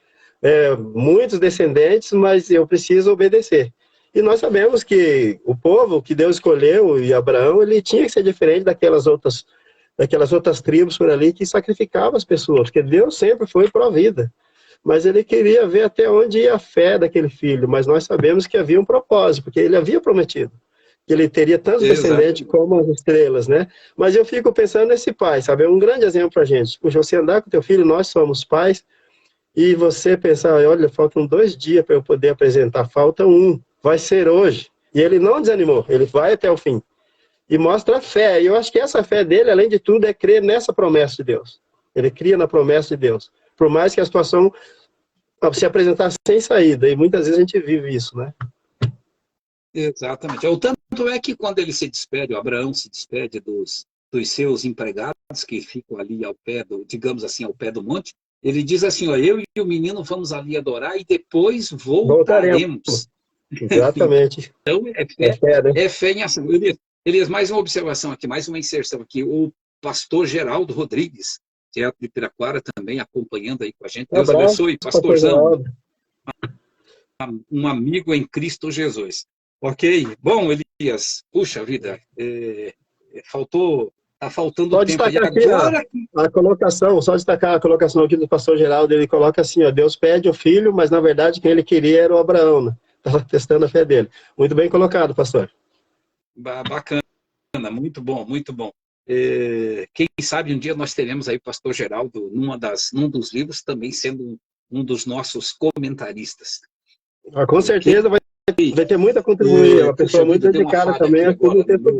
muitos descendentes, mas eu preciso obedecer. E nós sabemos que o povo que Deus escolheu, e Abraão, ele tinha que ser diferente daquelas outras tribos por ali que sacrificavam as pessoas, porque Deus sempre foi pró-vida. Mas ele queria ver até onde ia a fé daquele filho, mas nós sabemos que havia um propósito, porque ele havia prometido que ele teria tantos descendentes como as estrelas, né? Mas eu fico pensando nesse pai, sabe? É um grande exemplo para a gente. Puxa, você andar com teu filho, nós somos pais, e você pensar, olha, faltam 2 dias para eu poder apresentar, falta 1, vai ser hoje. E ele não desanimou, ele vai até o fim. E mostra a fé. E eu acho que essa fé dele, além de tudo, é crer nessa promessa de Deus. Ele cria na promessa de Deus. Por mais que a situação se apresentar sem saída. E muitas vezes a gente vive isso, né?
Exatamente. O tanto é que quando ele se despede, o Abraão se despede dos seus empregados que ficam ali ao pé do, digamos assim, ao pé do monte, ele diz assim, ó, eu e o menino vamos ali adorar e depois voltaremos.
Exatamente.
Então, é fé em ação. Elias, mais uma observação aqui, mais uma inserção aqui. O pastor Geraldo Rodrigues, direto de Piraquara, também acompanhando aí com a gente. Deus abençoe, pastorzão. Um amigo em Cristo Jesus. Ok? Bom, Elias, puxa vida, está faltando
só
tempo.
Destacar aqui agora... a colocação, só destacar a colocação aqui do pastor Geraldo, ele coloca assim, ó, Deus pede o filho, mas na verdade quem ele queria era o Abraão, né? Estava testando a fé dele. Muito bem colocado, pastor.
Bacana, muito bom, muito bom. Quem sabe um dia nós teremos aí o pastor Geraldo num dos livros, também sendo um dos nossos comentaristas.
Com certeza vai ter muito a contribuir, é uma pessoa muito dedicada também a tudo o tempo